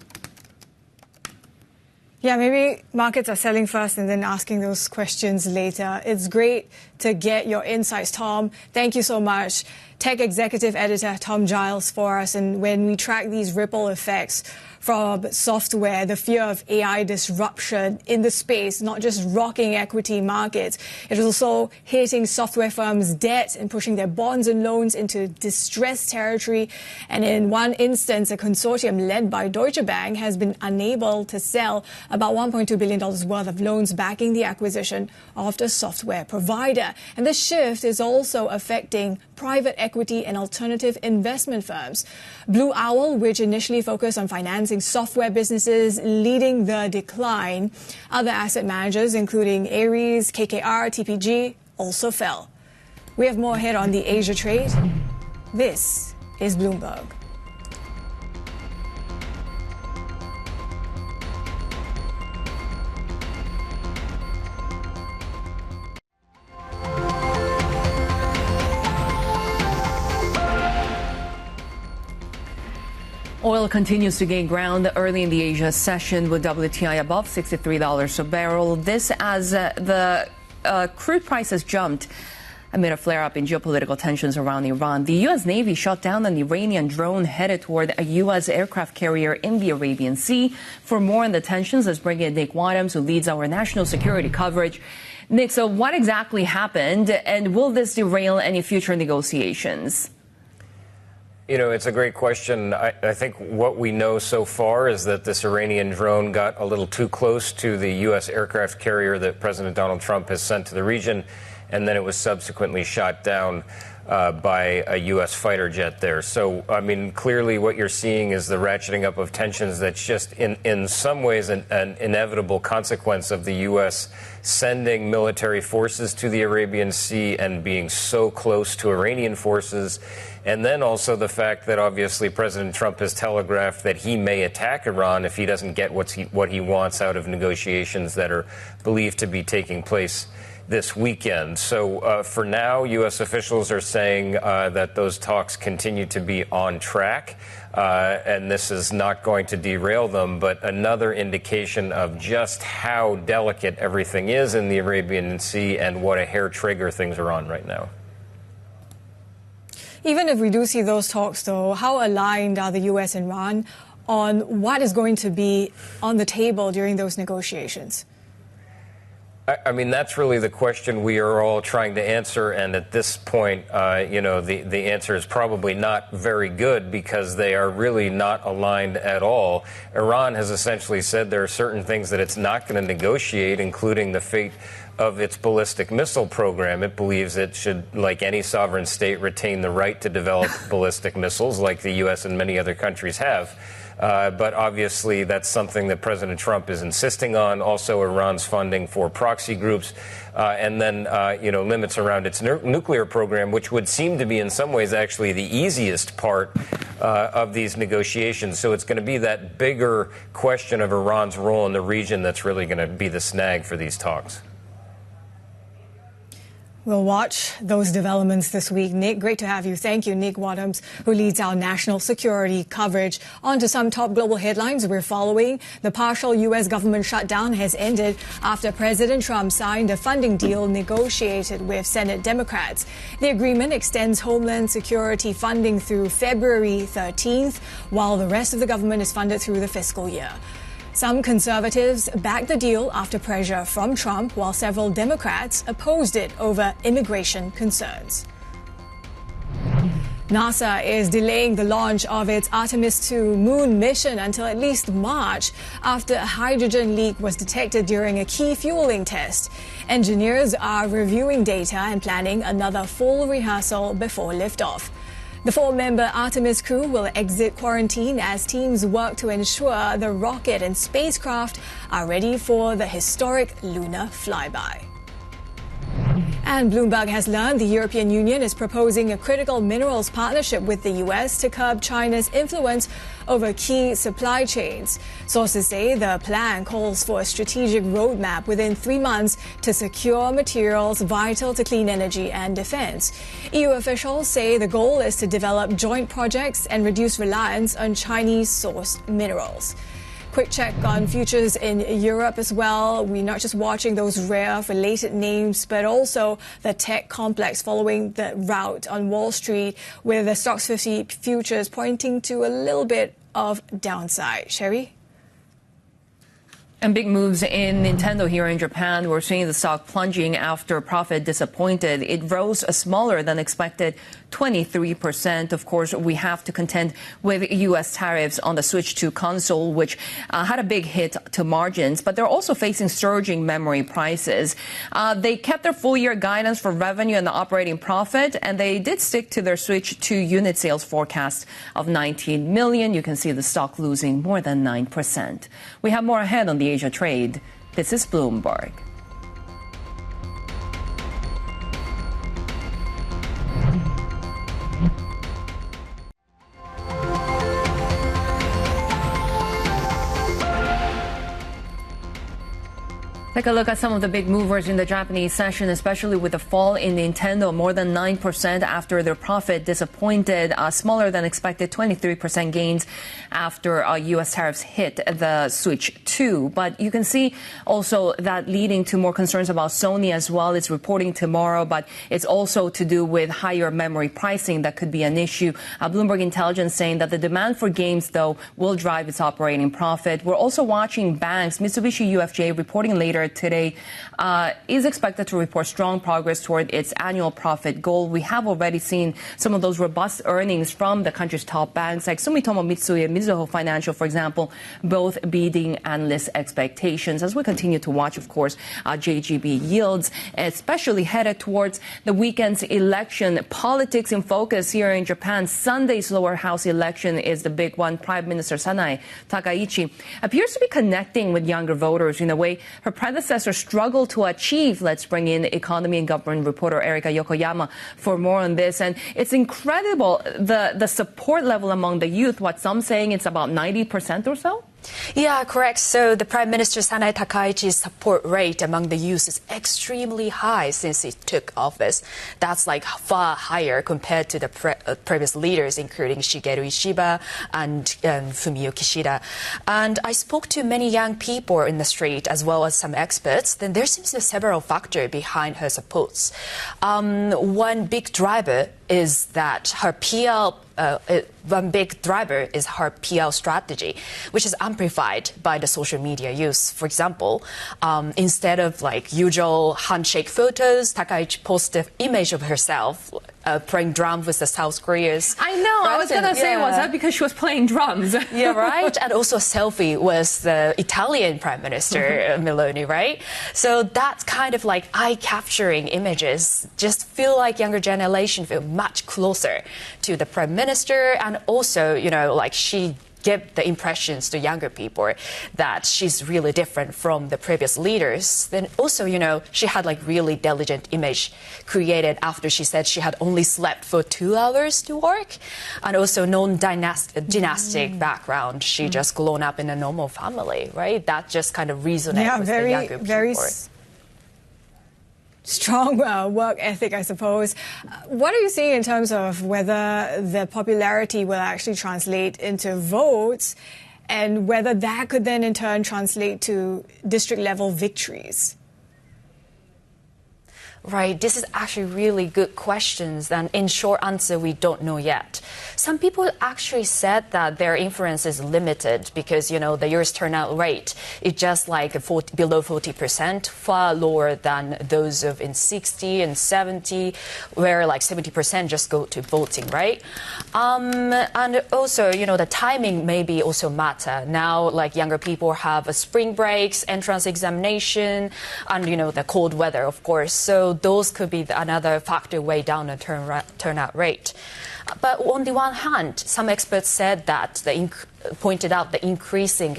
Yeah, maybe markets are selling first and then asking those questions later. It's great to get your insights, Tom. Thank you so much. Tech Executive Editor Tom Giles for us. And when we track these ripple effects from software, the fear of AI disruption in the space, not just rocking equity markets, it is also hitting software firms' debt and pushing their bonds and loans into distressed territory. And in one instance, a consortium led by Deutsche Bank has been unable to sell about $1.2 billion worth of loans backing the acquisition of the software provider. And this shift is also affecting private equity and alternative investment firms. Blue Owl, which initially focused on financing software businesses, leading the decline. Other asset managers, including Ares, KKR, TPG, also fell. We have more ahead on the Asia trade. This is Bloomberg. Oil continues to gain ground early in the Asia session with WTI above $63 a barrel. This as the crude prices jumped amid a flare-up in geopolitical tensions around Iran. The U.S. Navy shot down an Iranian drone headed toward a U.S. aircraft carrier in the Arabian Sea. For more on the tensions, let's bring in Nick Wadhams, who leads our national security coverage. Nick, so what exactly happened, and will this derail any future negotiations? You know, it's a great question. I think what we know so far is that this Iranian drone got a little too close to the U.S. aircraft carrier that President Donald Trump has sent to the region, and then it was subsequently shot down by a U.S. fighter jet there. So, I mean, clearly what you're seeing is the ratcheting up of tensions that's just in some ways an inevitable consequence of the U.S. sending military forces to the Arabian Sea and being so close to Iranian forces. And then also the fact that obviously President Trump has telegraphed that he may attack Iran if he doesn't get what he wants out of negotiations that are believed to be taking place this weekend. So for now, U.S. officials are saying that those talks continue to be on track, and this is not going to derail them. But another indication of just how delicate everything is in the Arabian Sea and what a hair trigger things are on right now. Even if we do see those talks, though, how aligned are the U.S. and Iran on what is going to be on the table during those negotiations? I mean, that's really the question we are all trying to answer. And at this point, you know, the answer is probably not very good because they are really not aligned at all. Iran has essentially said there are certain things that it's not going to negotiate, including the fate of its ballistic missile program. It believes it should, like any sovereign state, retain the right to develop ballistic missiles like the U.S. and many other countries have. But obviously, that's something that President Trump is insisting on. Also, Iran's funding for proxy groups, and then, limits around its nuclear program, which would seem to be in some ways actually the easiest part of these negotiations. So it's going to be that bigger question of Iran's role in the region that's really going to be the snag for these talks. We'll watch those developments this week. Nick, great to have you. Thank you, Nick Wadhams, who leads our national security coverage. On to some top global headlines we're following. The partial U.S. government shutdown has ended after President Trump signed a funding deal negotiated with Senate Democrats. The agreement extends Homeland Security funding through February 13th, while the rest of the government is funded through the fiscal year. Some conservatives backed the deal after pressure from Trump, while several Democrats opposed it over immigration concerns. NASA is delaying the launch of its Artemis II moon mission until at least March after a hydrogen leak was detected during a key fueling test. Engineers are reviewing data and planning another full rehearsal before liftoff. The 4-member Artemis crew will exit quarantine as teams work to ensure the rocket and spacecraft are ready for the historic lunar flyby. And Bloomberg has learned the European Union is proposing a critical minerals partnership with the US to curb China's influence over key supply chains. Sources say the plan calls for a strategic roadmap within 3 months to secure materials vital to clean energy and defense. EU officials say the goal is to develop joint projects and reduce reliance on Chinese-sourced minerals. Quick check on futures in Europe as well. We're not just watching those rare related names, but also the tech complex following the rout on Wall Street, with the Stocks 50 futures pointing to a little bit of downside. Shery? And big moves in Nintendo here in Japan. We're seeing the stock plunging after profit disappointed. It rose a smaller than expected 23%. Of course, we have to contend with U.S. tariffs on the Switch 2 console, which had a big hit to margins. But they're also facing surging memory prices. They kept their full-year guidance for revenue and the operating profit, and they did stick to their Switch 2 unit sales forecast of 19 million. You can see the stock losing more than 9%. We have more ahead on the Asia trade. This is Bloomberg. Take a look at some of the big movers in the Japanese session, especially with the fall in Nintendo, more than 9% after their profit disappointed, smaller than expected 23% gains after U.S. tariffs hit the Switch 2. But you can see also that leading to more concerns about Sony as well. It's reporting tomorrow, but it's also to do with higher memory pricing that could be an issue. Bloomberg Intelligence saying that the demand for games, though, will drive its operating profit. We're also watching banks. Mitsubishi UFJ reporting later today is expected to report strong progress toward its annual profit goal. We have already seen some of those robust earnings from the country's top banks like Sumitomo Mitsui and Mizuho Financial, for example, both beating analyst expectations. As we continue to watch, of course, JGB yields, especially headed towards the weekend's election. Politics in focus here in Japan. Sunday's lower house election is the big one. Prime Minister Sanae Takaichi appears to be connecting with younger voters in a way her predecessor struggled to achieve. Let's bring in economy and government reporter Erika Yokoyama for more on this. And it's incredible, the support level among the youth. What some saying it's about 90% or so? Yeah, correct. So the Prime Minister Sanae Takaichi's support rate among the youth is extremely high since he took office. That's like far higher compared to the previous leaders, including Shigeru Ishiba and Fumio Kishida. And I spoke to many young people in the street as well as some experts. Then there seems to be several factors behind her supports. One big driver is that her PL one big driver is her PL strategy, which is amplified by the social media use. For example, instead of like usual handshake photos, Takaichi posted an image of herself playing drums with the South Koreans. I know. I was going to say, was that because she was playing drums? Yeah, right. And also a selfie with the Italian Prime Minister Meloni, right? So that's kind of like eye-capturing images. Just feel like younger generation feel much closer to the Prime Minister, and also, you know, like she give the impressions to younger people that she's really different from the previous leaders. Then also, she had like really diligent image created after she said she had only slept for 2 hours to work, and also non-dynastic background. She just grown up in a normal family, right? That just kind of resonates with the younger people. Very strong work ethic, I suppose. What are you seeing in terms of whether the popularity will actually translate into votes and whether that could then in turn translate to district-level victories? Right, this is actually really good questions, and in short answer, we don't know yet. Some people actually said that their influence is limited because, the year's turnout rate is just like below 40%, far lower than those of in 60 and 70, where like 70% just go to voting, right? And also, the timing maybe also matter. Now, like younger people have a spring breaks, entrance examination, and, the cold weather, of course. So those could be another factor way down the turnout rate. But on the one hand, some experts said that pointed out the increasing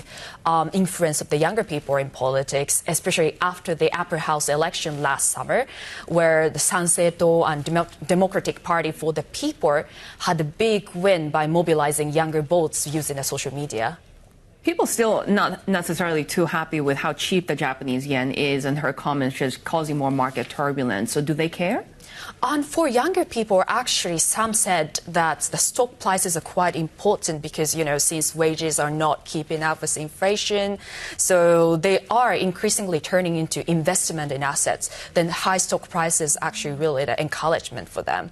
influence of the younger people in politics, especially after the upper house election last summer, where the Singtel and Democratic Party for the People had a big win by mobilizing younger votes using the social media. People still not necessarily too happy with how cheap the Japanese yen is, and her comments just causing more market turbulence. So do they care? And for younger people, actually, some said that the stock prices are quite important because, since wages are not keeping up with inflation, so they are increasingly turning into investment in assets. Then high stock prices actually really the encouragement for them.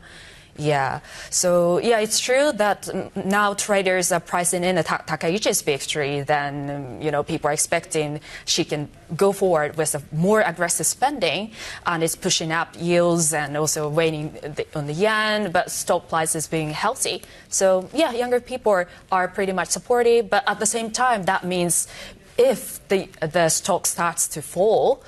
Yeah. So, it's true that now traders are pricing in a Takaichi's victory. Then, people are expecting she can go forward with a more aggressive spending, and it's pushing up yields and also weighing on the yen, but stock prices being healthy. So, younger people are pretty much supportive, but at the same time, that means if the stock starts to fall,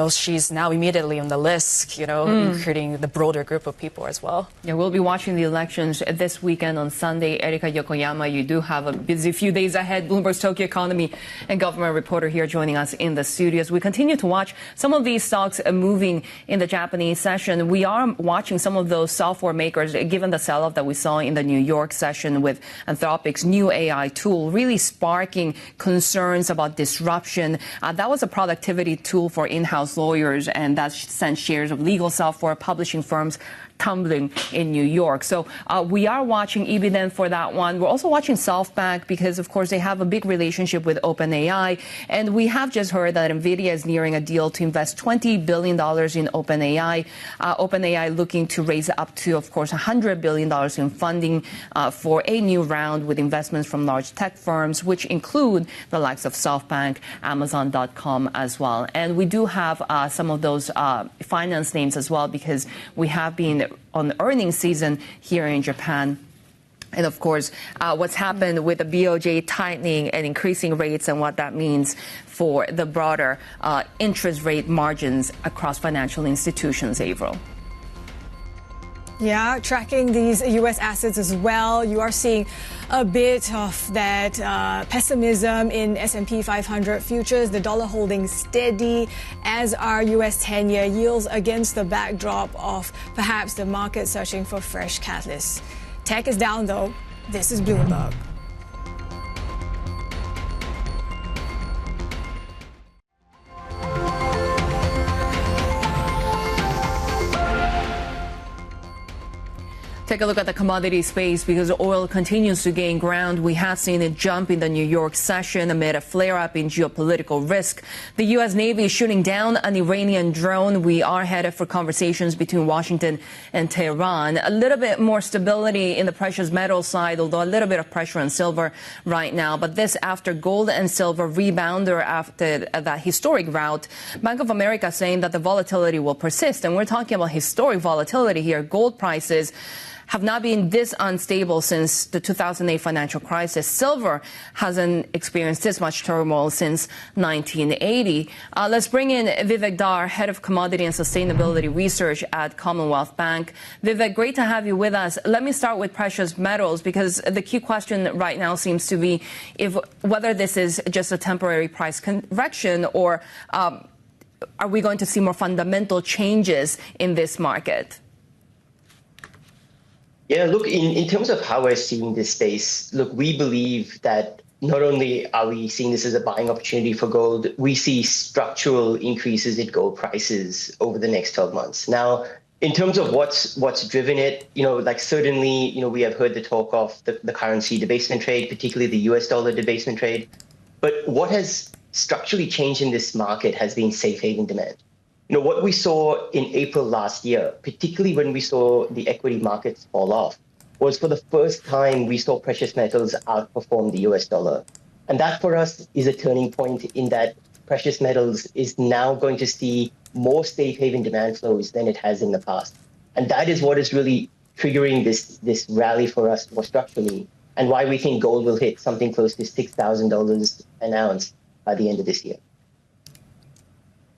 she's now immediately on the list, including the broader group of people as well. Yeah, we'll be watching the elections this weekend on Sunday. Erika Yokoyama, you do have a busy few days ahead. Bloomberg's Tokyo economy and government reporter here joining us in the studios. We continue to watch some of these stocks moving in the Japanese session. We are watching some of those software makers, given the sell-off that we saw in the New York session with Anthropic's new AI tool, really sparking concerns about disruption. That was a productivity tool for in-house lawyers, and that sent shares of legal software publishing firms tumbling in New York. So we are watching EBIDEN for that one. We're also watching SoftBank because, of course, they have a big relationship with OpenAI. And we have just heard that NVIDIA is nearing a deal to invest $20 billion in OpenAI. OpenAI looking to raise up to, of course, $100 billion in funding for a new round with investments from large tech firms, which include the likes of SoftBank, Amazon.com as well. And we do have some of those finance names as well because we have been on earnings season here in Japan. And of course, what's happened with the BOJ tightening and increasing rates and what that means for the broader interest rate margins across financial institutions, Avril. Yeah, tracking these U.S. assets as well. You are seeing a bit of that pessimism in S&P 500 futures. The dollar holding steady, as are U.S. 10-year yields against the backdrop of perhaps the market searching for fresh catalysts. Tech is down, though. This is Bloomberg. Take a look at the commodity space because oil continues to gain ground. We have seen it jump in the New York session amid a flare-up in geopolitical risk. The U.S. Navy is shooting down an Iranian drone. We are headed for conversations between Washington and Tehran. A little bit more stability in the precious metal side, although a little bit of pressure on silver right now. But this after gold and silver rebounder after that historic rout. Bank of America saying that the volatility will persist. And we're talking about historic volatility here. Gold prices have not been this unstable since the 2008 financial crisis. Silver hasn't experienced this much turmoil since 1980. Let's bring in Vivek Dhar, Head of Commodity and Sustainability Research at Commonwealth Bank. Vivek, great to have you with us. Let me start with precious metals, because the key question right now seems to be whether this is just a temporary price correction, or are we going to see more fundamental changes in this market? Yeah, look, in terms of how we're seeing this space, look, we believe that not only are we seeing this as a buying opportunity for gold, we see structural increases in gold prices over the next 12 months. Now, in terms of what's driven it, certainly, we have heard the talk of the currency debasement trade, particularly the US dollar debasement trade. But what has structurally changed in this market has been safe haven demand. What we saw in April last year, particularly when we saw the equity markets fall off, was for the first time we saw precious metals outperform the US dollar. And that for us is a turning point in that precious metals is now going to see more safe haven demand flows than it has in the past. And that is what is really triggering this rally for us more structurally, and why we think gold will hit something close to $6,000 an ounce by the end of this year.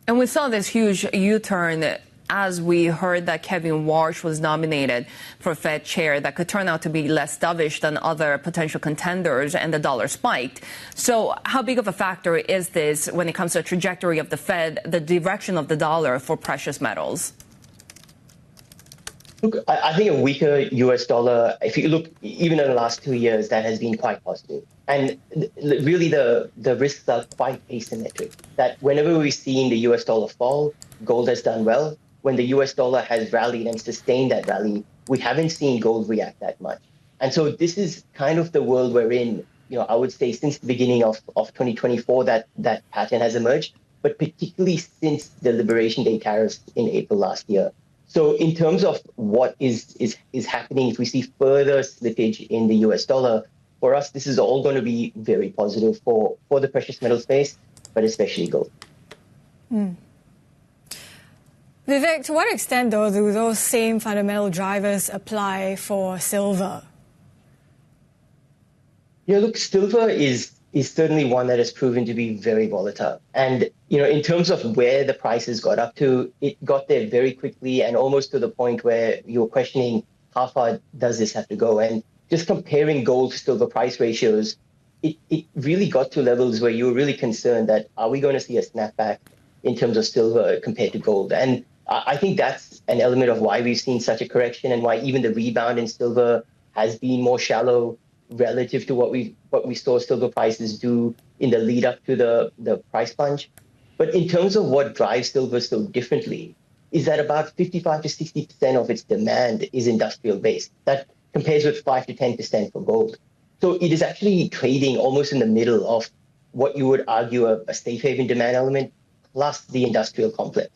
And we saw this huge U-turn as we heard that Kevin Warsh was nominated for Fed chair. That could turn out to be less dovish than other potential contenders, and the dollar spiked. So how big of a factor is this when it comes to the trajectory of the Fed, the direction of the dollar for precious metals? Look, I think a weaker US dollar, if you look even in the last 2 years, that has been quite positive. And really the risks are quite asymmetric, that whenever we've seen the US dollar fall, gold has done well. When the US dollar has rallied and sustained that rally, we haven't seen gold react that much. And so this is kind of the world we're in, I would say since the beginning of 2024, that pattern has emerged, but particularly since the Liberation Day tariffs in April last year. So in terms of what is happening, if we see further slippage in the US dollar, for us, this is all going to be very positive for the precious metal space, but especially gold. Vivek, to what extent, though, do those same fundamental drivers apply for silver? Yeah, look, silver is certainly one that has proven to be very volatile. And, in terms of where the prices got up to, it got there very quickly and almost to the point where you're questioning how far does this have to go? And just comparing gold to silver price ratios, it really got to levels where you were really concerned that are we going to see a snapback in terms of silver compared to gold? And I think that's an element of why we've seen such a correction and why even the rebound in silver has been more shallow relative to what we saw silver prices do in the lead up to the price plunge. But in terms of what drives silver so differently is that about 55 to 60% of its demand is industrial based. That compares with 5 to 10% for gold. So it is actually trading almost in the middle of what you would argue a safe haven demand element plus the industrial complex.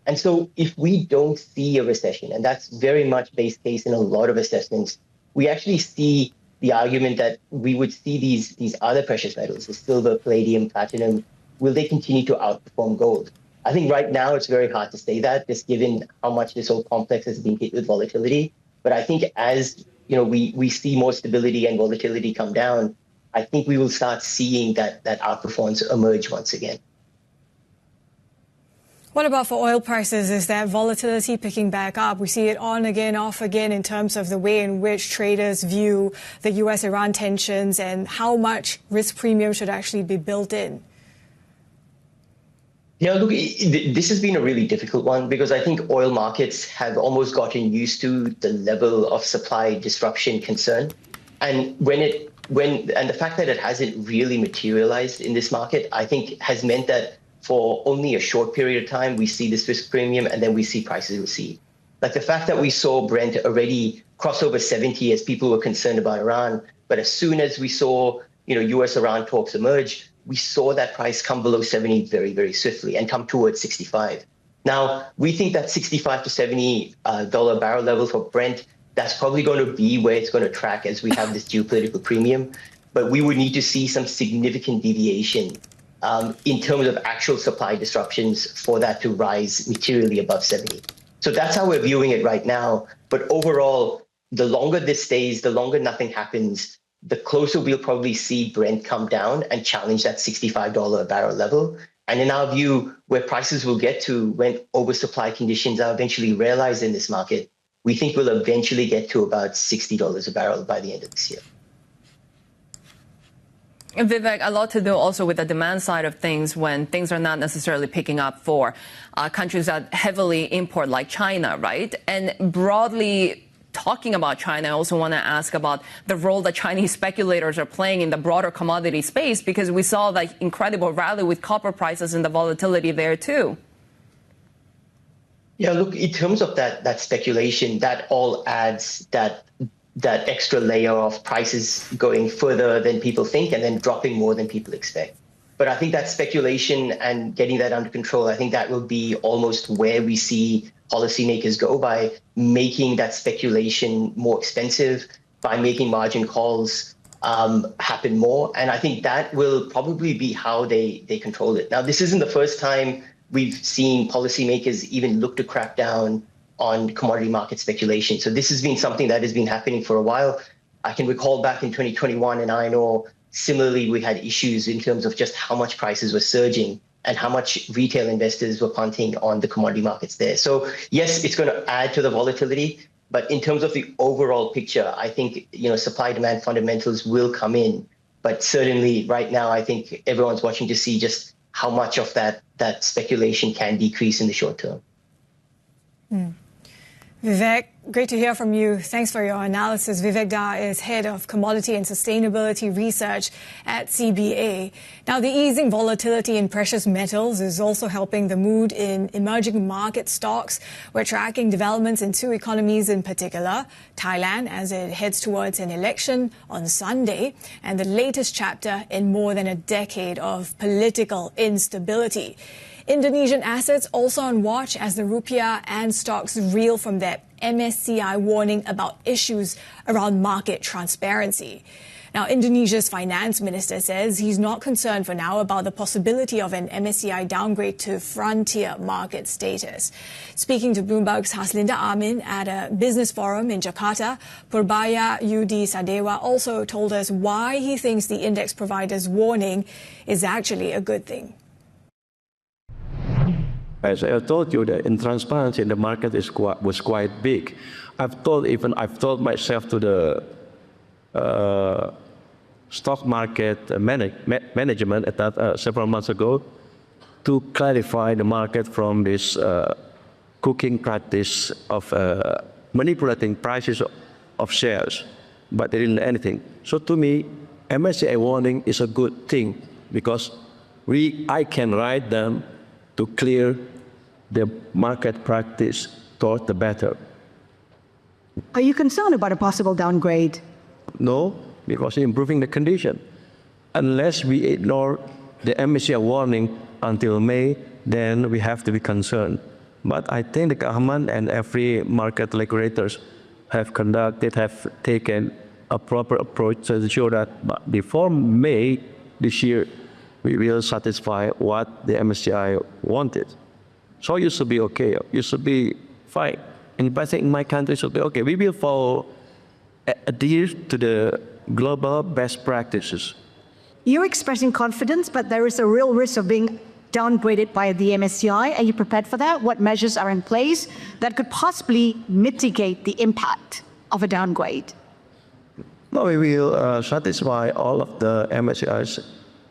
And so if we don't see a recession, and that's very much base case in a lot of assessments, we actually see the argument that we would see these other precious metals, the silver, palladium, platinum, will they continue to outperform gold? I think right now it's very hard to say that, just given how much this whole complex has been hit with volatility. But I think as we see more stability and volatility come down, I think we will start seeing that outperformance emerge once again. What about for oil prices? Is that volatility picking back up? We see it on again, off again in terms of the way in which traders view the US-Iran tensions and how much risk premium should actually be built in. Yeah, look, this has been a really difficult one because I think oil markets have almost gotten used to the level of supply disruption concern. And the fact that it hasn't really materialized in this market, I think has meant that for only a short period of time, we see this risk premium and then we see prices recede. Like the fact that we saw Brent already cross over 70 as people were concerned about Iran, but as soon as we saw, US-Iran talks emerge, we saw that price come below 70 very, very swiftly and come towards 65. Now, we think that $65 to $70 barrel level for Brent, that's probably going to be where it's going to track as we have this geopolitical premium. But we would need to see some significant deviation in terms of actual supply disruptions for that to rise materially above 70. So that's how we're viewing it right now. But overall, the longer this stays, the longer nothing happens, the closer we'll probably see Brent come down and challenge that $65 a barrel level. And in our view, where prices will get to when oversupply conditions are eventually realized in this market, we think we'll eventually get to about $60 a barrel by the end of this year. Vivek, a lot to do also with the demand side of things when things are not necessarily picking up for countries that heavily import like China, right? And broadly talking about China, I also want to ask about the role that Chinese speculators are playing in the broader commodity space, because we saw that incredible rally with copper prices and the volatility there too. Yeah, look, in terms of that speculation, that all adds that extra layer of prices going further than people think and then dropping more than people expect. But I think that speculation and getting that under control, I think that will be almost where we see policymakers go, by making that speculation more expensive, by making margin calls happen more. And I think that will probably be how they control it. Now, this isn't the first time we've seen policymakers even look to crack down on commodity market speculation. So this has been something that has been happening for a while. I can recall back in 2021 in iron ore, similarly, we had issues in terms of just how much prices were surging and how much retail investors were punting on the commodity markets there. So yes, it's going to add to the volatility, but in terms of the overall picture, I think, supply demand fundamentals will come in. But certainly right now, I think everyone's watching to see just how much of that speculation can decrease in the short term. Vivek, great to hear from you. Thanks for your analysis. Vivek Dhar is head of commodity and sustainability research at CBA. Now, the easing volatility in precious metals is also helping the mood in emerging market stocks. We're tracking developments in two economies in particular, Thailand as it heads towards an election on Sunday, and the latest chapter in more than a decade of political instability. Indonesian assets also on watch as the rupiah and stocks reel from their MSCI warning about issues around market transparency. Now, Indonesia's finance minister says he's not concerned for now about the possibility of an MSCI downgrade to frontier market status. Speaking to Bloomberg's Haslinda Amin at a business forum in Jakarta, Purbaya Yudi Sadewa also told us why he thinks the index provider's warning is actually a good thing. As I told you, the intransparency in the market was quite big. I've told myself to the stock market management at that several months ago to clarify the market from this cooking practice of manipulating prices of shares, but they didn't do anything. So to me, MSCI warning is a good thing because I can write them to clear the market practice toward the better. Are you concerned about a possible downgrade? No, because it's improving the condition. Unless we ignore the MSCI warning until May, then we have to be concerned. But I think the government and every market regulators have taken a proper approach to ensure that before May this year, we will satisfy what the MSCI wanted. So you should be okay. You should be fine. And I think in my country should be okay. We will follow, adhere to the global best practices. You're expressing confidence, but there is a real risk of being downgraded by the MSCI. Are you prepared for that? What measures are in place that could possibly mitigate the impact of a downgrade? No, we will satisfy all of the MSCI's,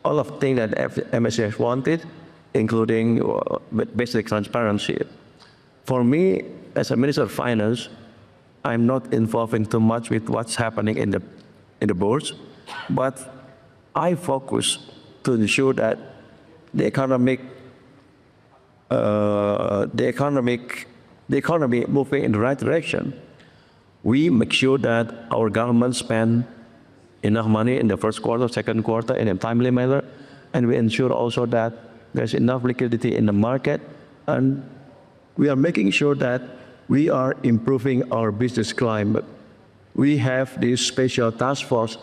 all of the things that MSCI wanted, including basic transparency. For me, as a Minister of Finance, I'm not involved in too much with what's happening in the boards, but I focus to ensure that the economy moving in the right direction. We make sure that our government spend enough money in the first quarter, second quarter in a timely manner, and we ensure also that there's enough liquidity in the market, and we are making sure that we are improving our business climate. We have this special task force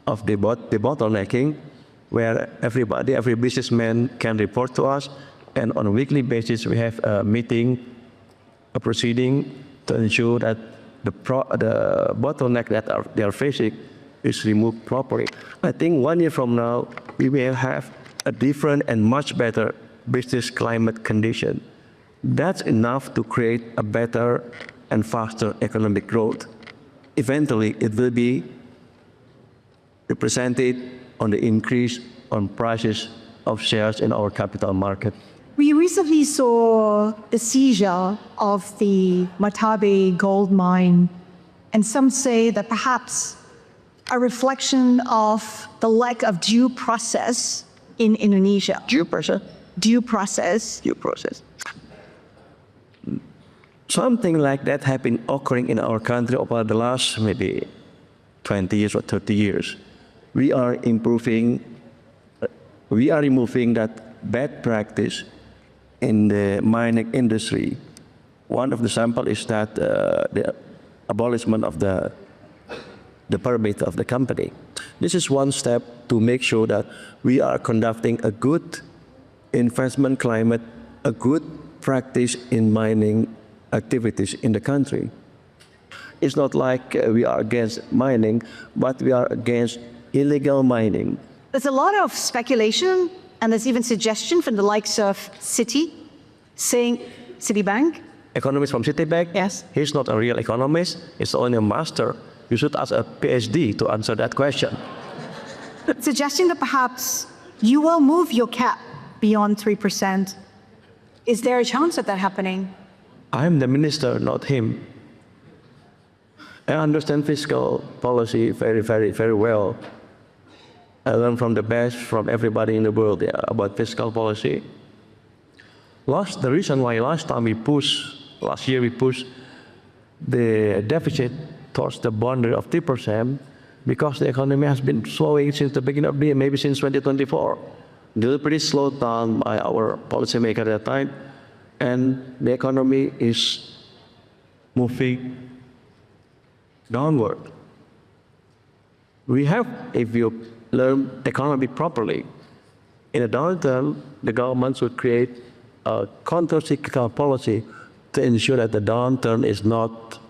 of the bottlenecking, where every businessman can report to us, and on a weekly basis we have a meeting, a proceeding to ensure that the bottleneck that they are facing is removed properly. I think 1 year from now, we will have a different and much better business climate condition. That's enough to create a better and faster economic growth. Eventually, it will be represented on the increase on prices of shares in our capital market. We recently saw the seizure of the Matabe gold mine, and some say that perhaps a reflection of the lack of due process in Indonesia. Due process? Due process. Due process. Something like that has been occurring in our country over the last maybe 20 years or 30 years. We are improving, we are removing that bad practice in the mining industry. One of the samples is that the abolishment of the permit of the company. This is one step to make sure that we are conducting a good investment climate, a good practice in mining activities in the country. It's not like we are against mining, but we are against illegal mining. There's a lot of speculation, and there's even suggestion from the likes of Citi, saying Citibank. Economist from Citibank? Yes. He's not a real economist, he's only a master. You should ask a PhD to answer that question. Suggesting that perhaps you will move your cap beyond 3%. Is there a chance of that happening? I'm the minister, not him. I understand fiscal policy very, very, very well. I learned from the best from everybody in the world about fiscal policy. The reason why last year we pushed the deficit towards the boundary of 3%, because the economy has been slowing since the beginning of the year, maybe since 2024. Deliberately slowed down by our policymaker at that time, and the economy is moving downward. We have, if you learn the economy properly, in a downturn, the government should create a counter-cyclical policy to ensure that the downturn is not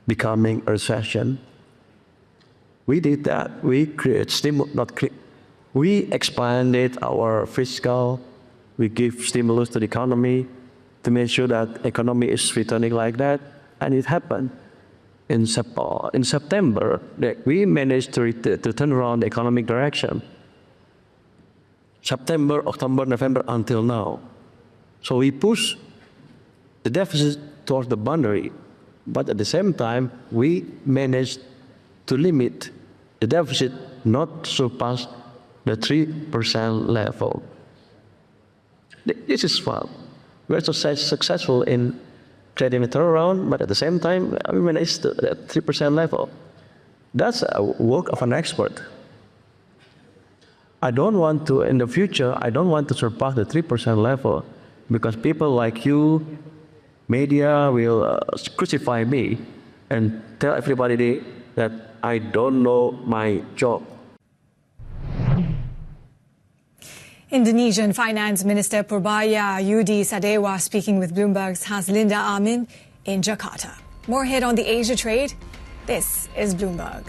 becoming a recession. We did that. We we expanded our fiscal. We give stimulus to the economy to make sure that the economy is returning like that, and it happened. In September, we managed to turn around the economic direction. September, October, November, until now. So we push the deficit towards the boundary, but at the same time, we managed to limit the deficit not surpass the 3% level. This is fun. We're successful in creating a turnaround, but at the same time, we managed the 3% level. That's a work of an expert. I don't want to, in the future, I don't want to surpass the 3% level, because people like you, media, will crucify me and tell everybody that I don't know my job. Indonesian Finance Minister Purbaya Yudi Sadewa speaking with Bloomberg's Haslinda Amin in Jakarta. More hit on the Asia trade. This is Bloomberg.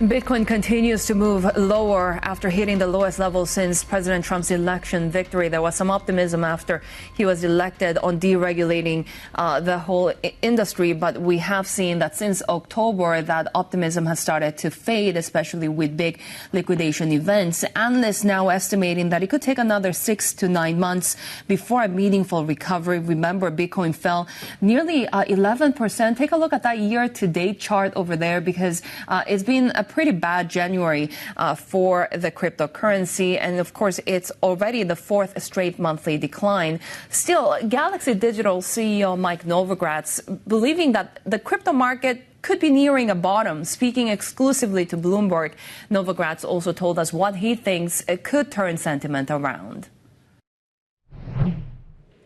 Bitcoin continues to move lower after hitting the lowest level since President Trump's election victory. There was some optimism after he was elected on deregulating the whole industry, but we have seen that since October that optimism has started to fade, especially with big liquidation events. Analysts now estimating that it could take another 6 to 9 months before a meaningful recovery. Remember, Bitcoin fell nearly 11%. Take a look at that year-to-date chart over there, because it's been a pretty bad January for the cryptocurrency. And of course, it's already the fourth straight monthly decline. Still, Galaxy Digital CEO Mike Novogratz believing that the crypto market could be nearing a bottom. Speaking exclusively to Bloomberg, Novogratz also told us what he thinks it could turn sentiment around.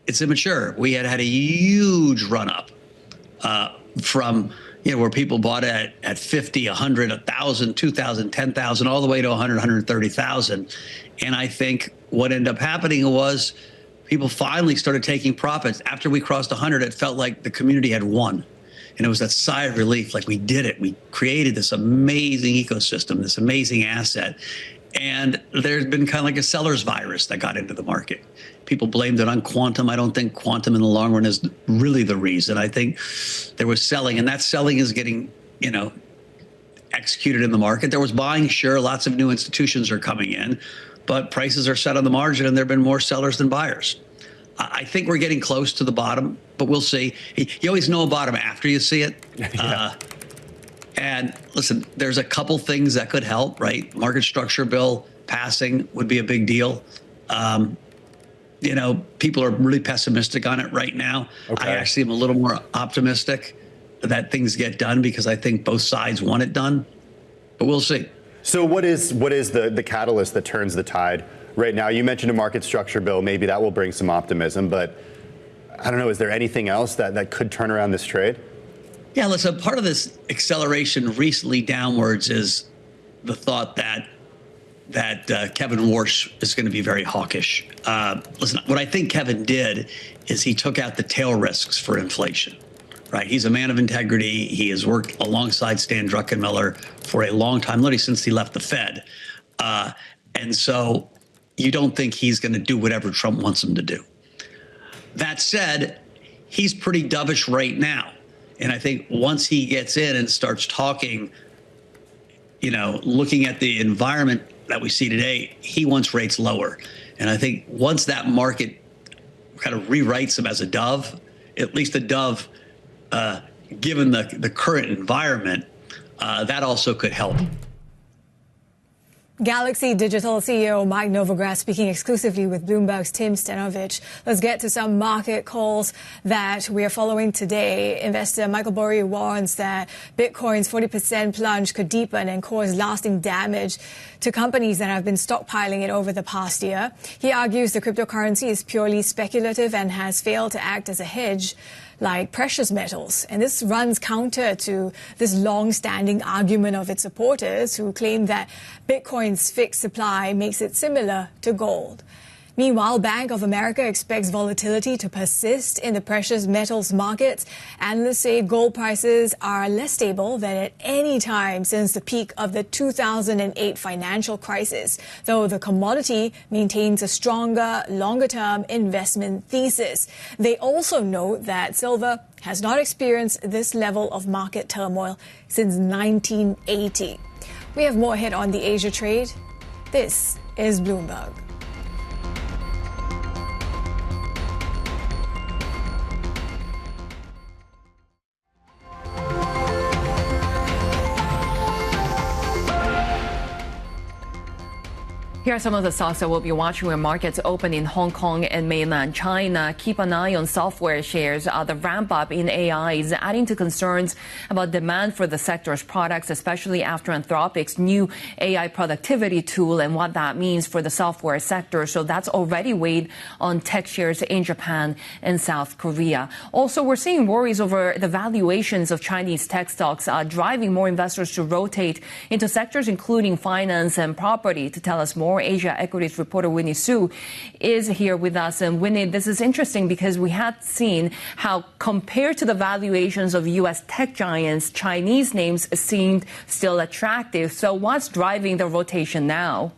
It's immature. We had a huge run up from where people bought at 50, 100, 1,000, 2,000, 10,000, all the way to 100, 130,000. And I think what ended up happening was people finally started taking profits. After we crossed 100, it felt like the community had won. And it was that sigh of relief, like we did it. We created this amazing ecosystem, this amazing asset. And there's been kind of like a seller's virus that got into the market. People blamed it on quantum. I don't think quantum in the long run is really the reason. I think there was selling, and that selling is getting, executed in the market. There was buying, sure, lots of new institutions are coming in, but prices are set on the margin, and there have been more sellers than buyers. I think we're getting close to the bottom, but we'll see. You always know a bottom after you see it. Yeah. And listen, there's a couple things that could help, right? Market structure bill passing would be a big deal. People are really pessimistic on it right now. Okay. I actually am a little more optimistic that things get done because I think both sides want it done, but we'll see. So what is the catalyst that turns the tide right now? You mentioned a market structure bill. Maybe that will bring some optimism, but I don't know. Is there anything else that could turn around this trade? Yeah, listen, part of this acceleration recently downwards is the thought that Kevin Warsh is going to be very hawkish. Listen, what I think Kevin did is he took out the tail risks for inflation, right? He's a man of integrity. He has worked alongside Stan Druckenmiller for a long time, literally since he left the Fed. And so you don't think he's going to do whatever Trump wants him to do. That said, he's pretty dovish right now. And I think once he gets in and starts talking, looking at the environment that we see today, he wants rates lower. And I think once that market kind of rewrites him as a dove, at least a dove, given the current environment, that also could help. Galaxy Digital CEO Mike Novogratz speaking exclusively with Bloomberg's Tim Stenovich. Let's get to some market calls that we are following today. Investor Michael Burry warns that Bitcoin's 40% plunge could deepen and cause lasting damage to companies that have been stockpiling it over the past year. He argues the cryptocurrency is purely speculative and has failed to act as a hedge like precious metals. And this runs counter to this long-standing argument of its supporters who claim that Bitcoin's fixed supply makes it similar to gold. Meanwhile, Bank of America expects volatility to persist in the precious metals markets. Analysts say gold prices are less stable than at any time since the peak of the 2008 financial crisis, though the commodity maintains a stronger, longer-term investment thesis. They also note that silver has not experienced this level of market turmoil since 1980. We have more ahead on the Asia trade. This is Bloomberg. Here are some of the stocks that we'll be watching when markets open in Hong Kong and mainland China. Keep an eye on software shares. The ramp up in AI is adding to concerns about demand for the sector's products, especially after Anthropic's new AI productivity tool and what that means for the software sector. So that's already weighed on tech shares in Japan and South Korea. Also, we're seeing worries over the valuations of Chinese tech stocks, driving more investors to rotate into sectors including finance and property. To tell us more, Asia equities reporter Winnie Su is here with us. And Winnie, this is interesting because we had seen how compared to the valuations of U.S. tech giants, Chinese names seemed still attractive. So what's driving the rotation now?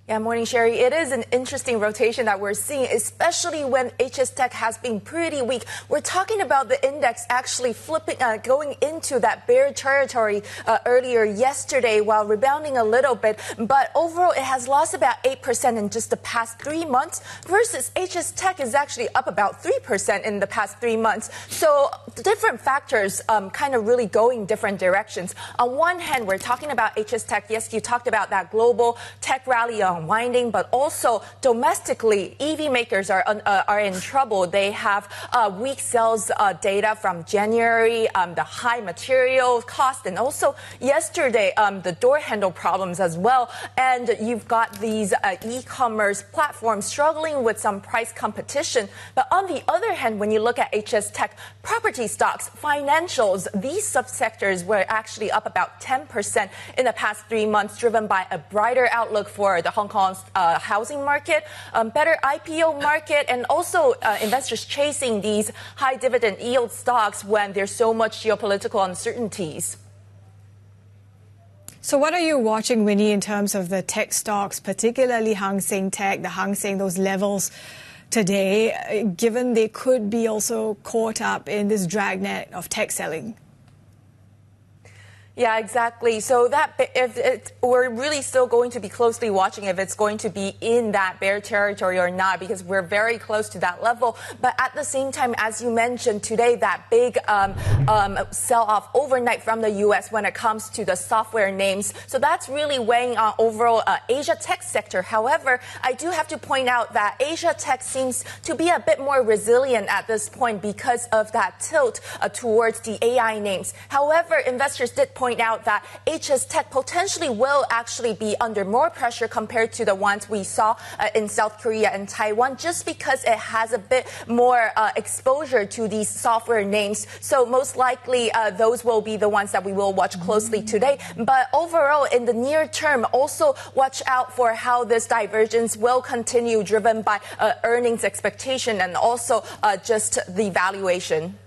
Yeah, morning, Shery. It is an interesting rotation that we're seeing, especially when HS Tech has been pretty weak. We're talking about the index actually flipping, going into that bear territory earlier yesterday while rebounding a little bit. But overall, it has lost about 8% in just the past 3 months versus HS Tech is actually up about 3% in the past 3 months. So different factors kind of really going different directions. On one hand, we're talking about HS Tech. Yes, you talked about that global tech rally on unwinding, but also domestically, EV makers are in trouble. They have weak sales data from January, the high material cost, and also yesterday the door handle problems as well. And you've got these e-commerce platforms struggling with some price competition. But on the other hand, when you look at HS Tech, property stocks, financials, these subsectors were actually up about 10% in the past 3 months, driven by a brighter outlook for the Hong Kong's housing market, better IPO market, and also investors chasing these high dividend yield stocks when there's so much geopolitical uncertainties. So what are you watching, Winnie, in terms of the tech stocks, particularly Hang Seng Tech, the Hang Seng, those levels today, given they could be also caught up in this dragnet of tech selling? Yeah, exactly. So that we're really still going to be closely watching if it's going to be in that bear territory or not, because we're very close to that level. But at the same time, as you mentioned today, that big sell-off overnight from the U.S. when it comes to the software names. So that's really weighing on overall Asia tech sector. However, I do have to point out that Asia tech seems to be a bit more resilient at this point because of that tilt towards the AI names. However, investors did point out that HS Tech potentially will actually be under more pressure compared to the ones we saw in South Korea and Taiwan, just because it has a bit more exposure to these software names. So most likely those will be the ones that we will watch closely today. But overall, in the near term, also watch out for how this divergence will continue, driven by earnings expectation and also just the valuation.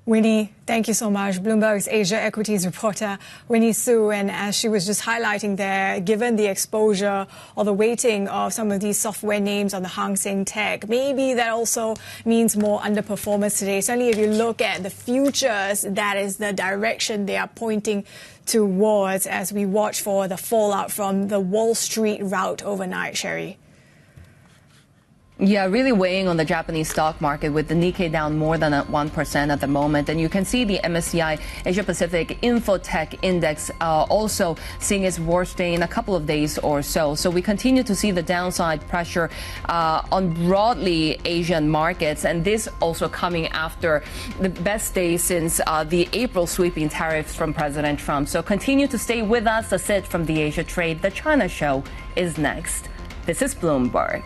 Winnie, thank you so much. Bloomberg's Asia equities reporter, Winnie Su. And as she was just highlighting there, given the exposure or the weighting of some of these software names on the Hang Seng Tech, maybe that also means more underperformance today. Certainly, if you look at the futures, that is the direction they are pointing towards as we watch for the fallout from the Wall Street rout overnight, Shery. Yeah, really weighing on the Japanese stock market, with the Nikkei down more than 1% at the moment. And you can see the MSCI Asia Pacific Infotech Index also seeing its worst day in a couple of days or so. So we continue to see the downside pressure on broadly Asian markets. And this also coming after the best day since the April sweeping tariffs from President Trump. So continue to stay with us. That's it from the Asia Trade. The China Show is next. This is Bloomberg.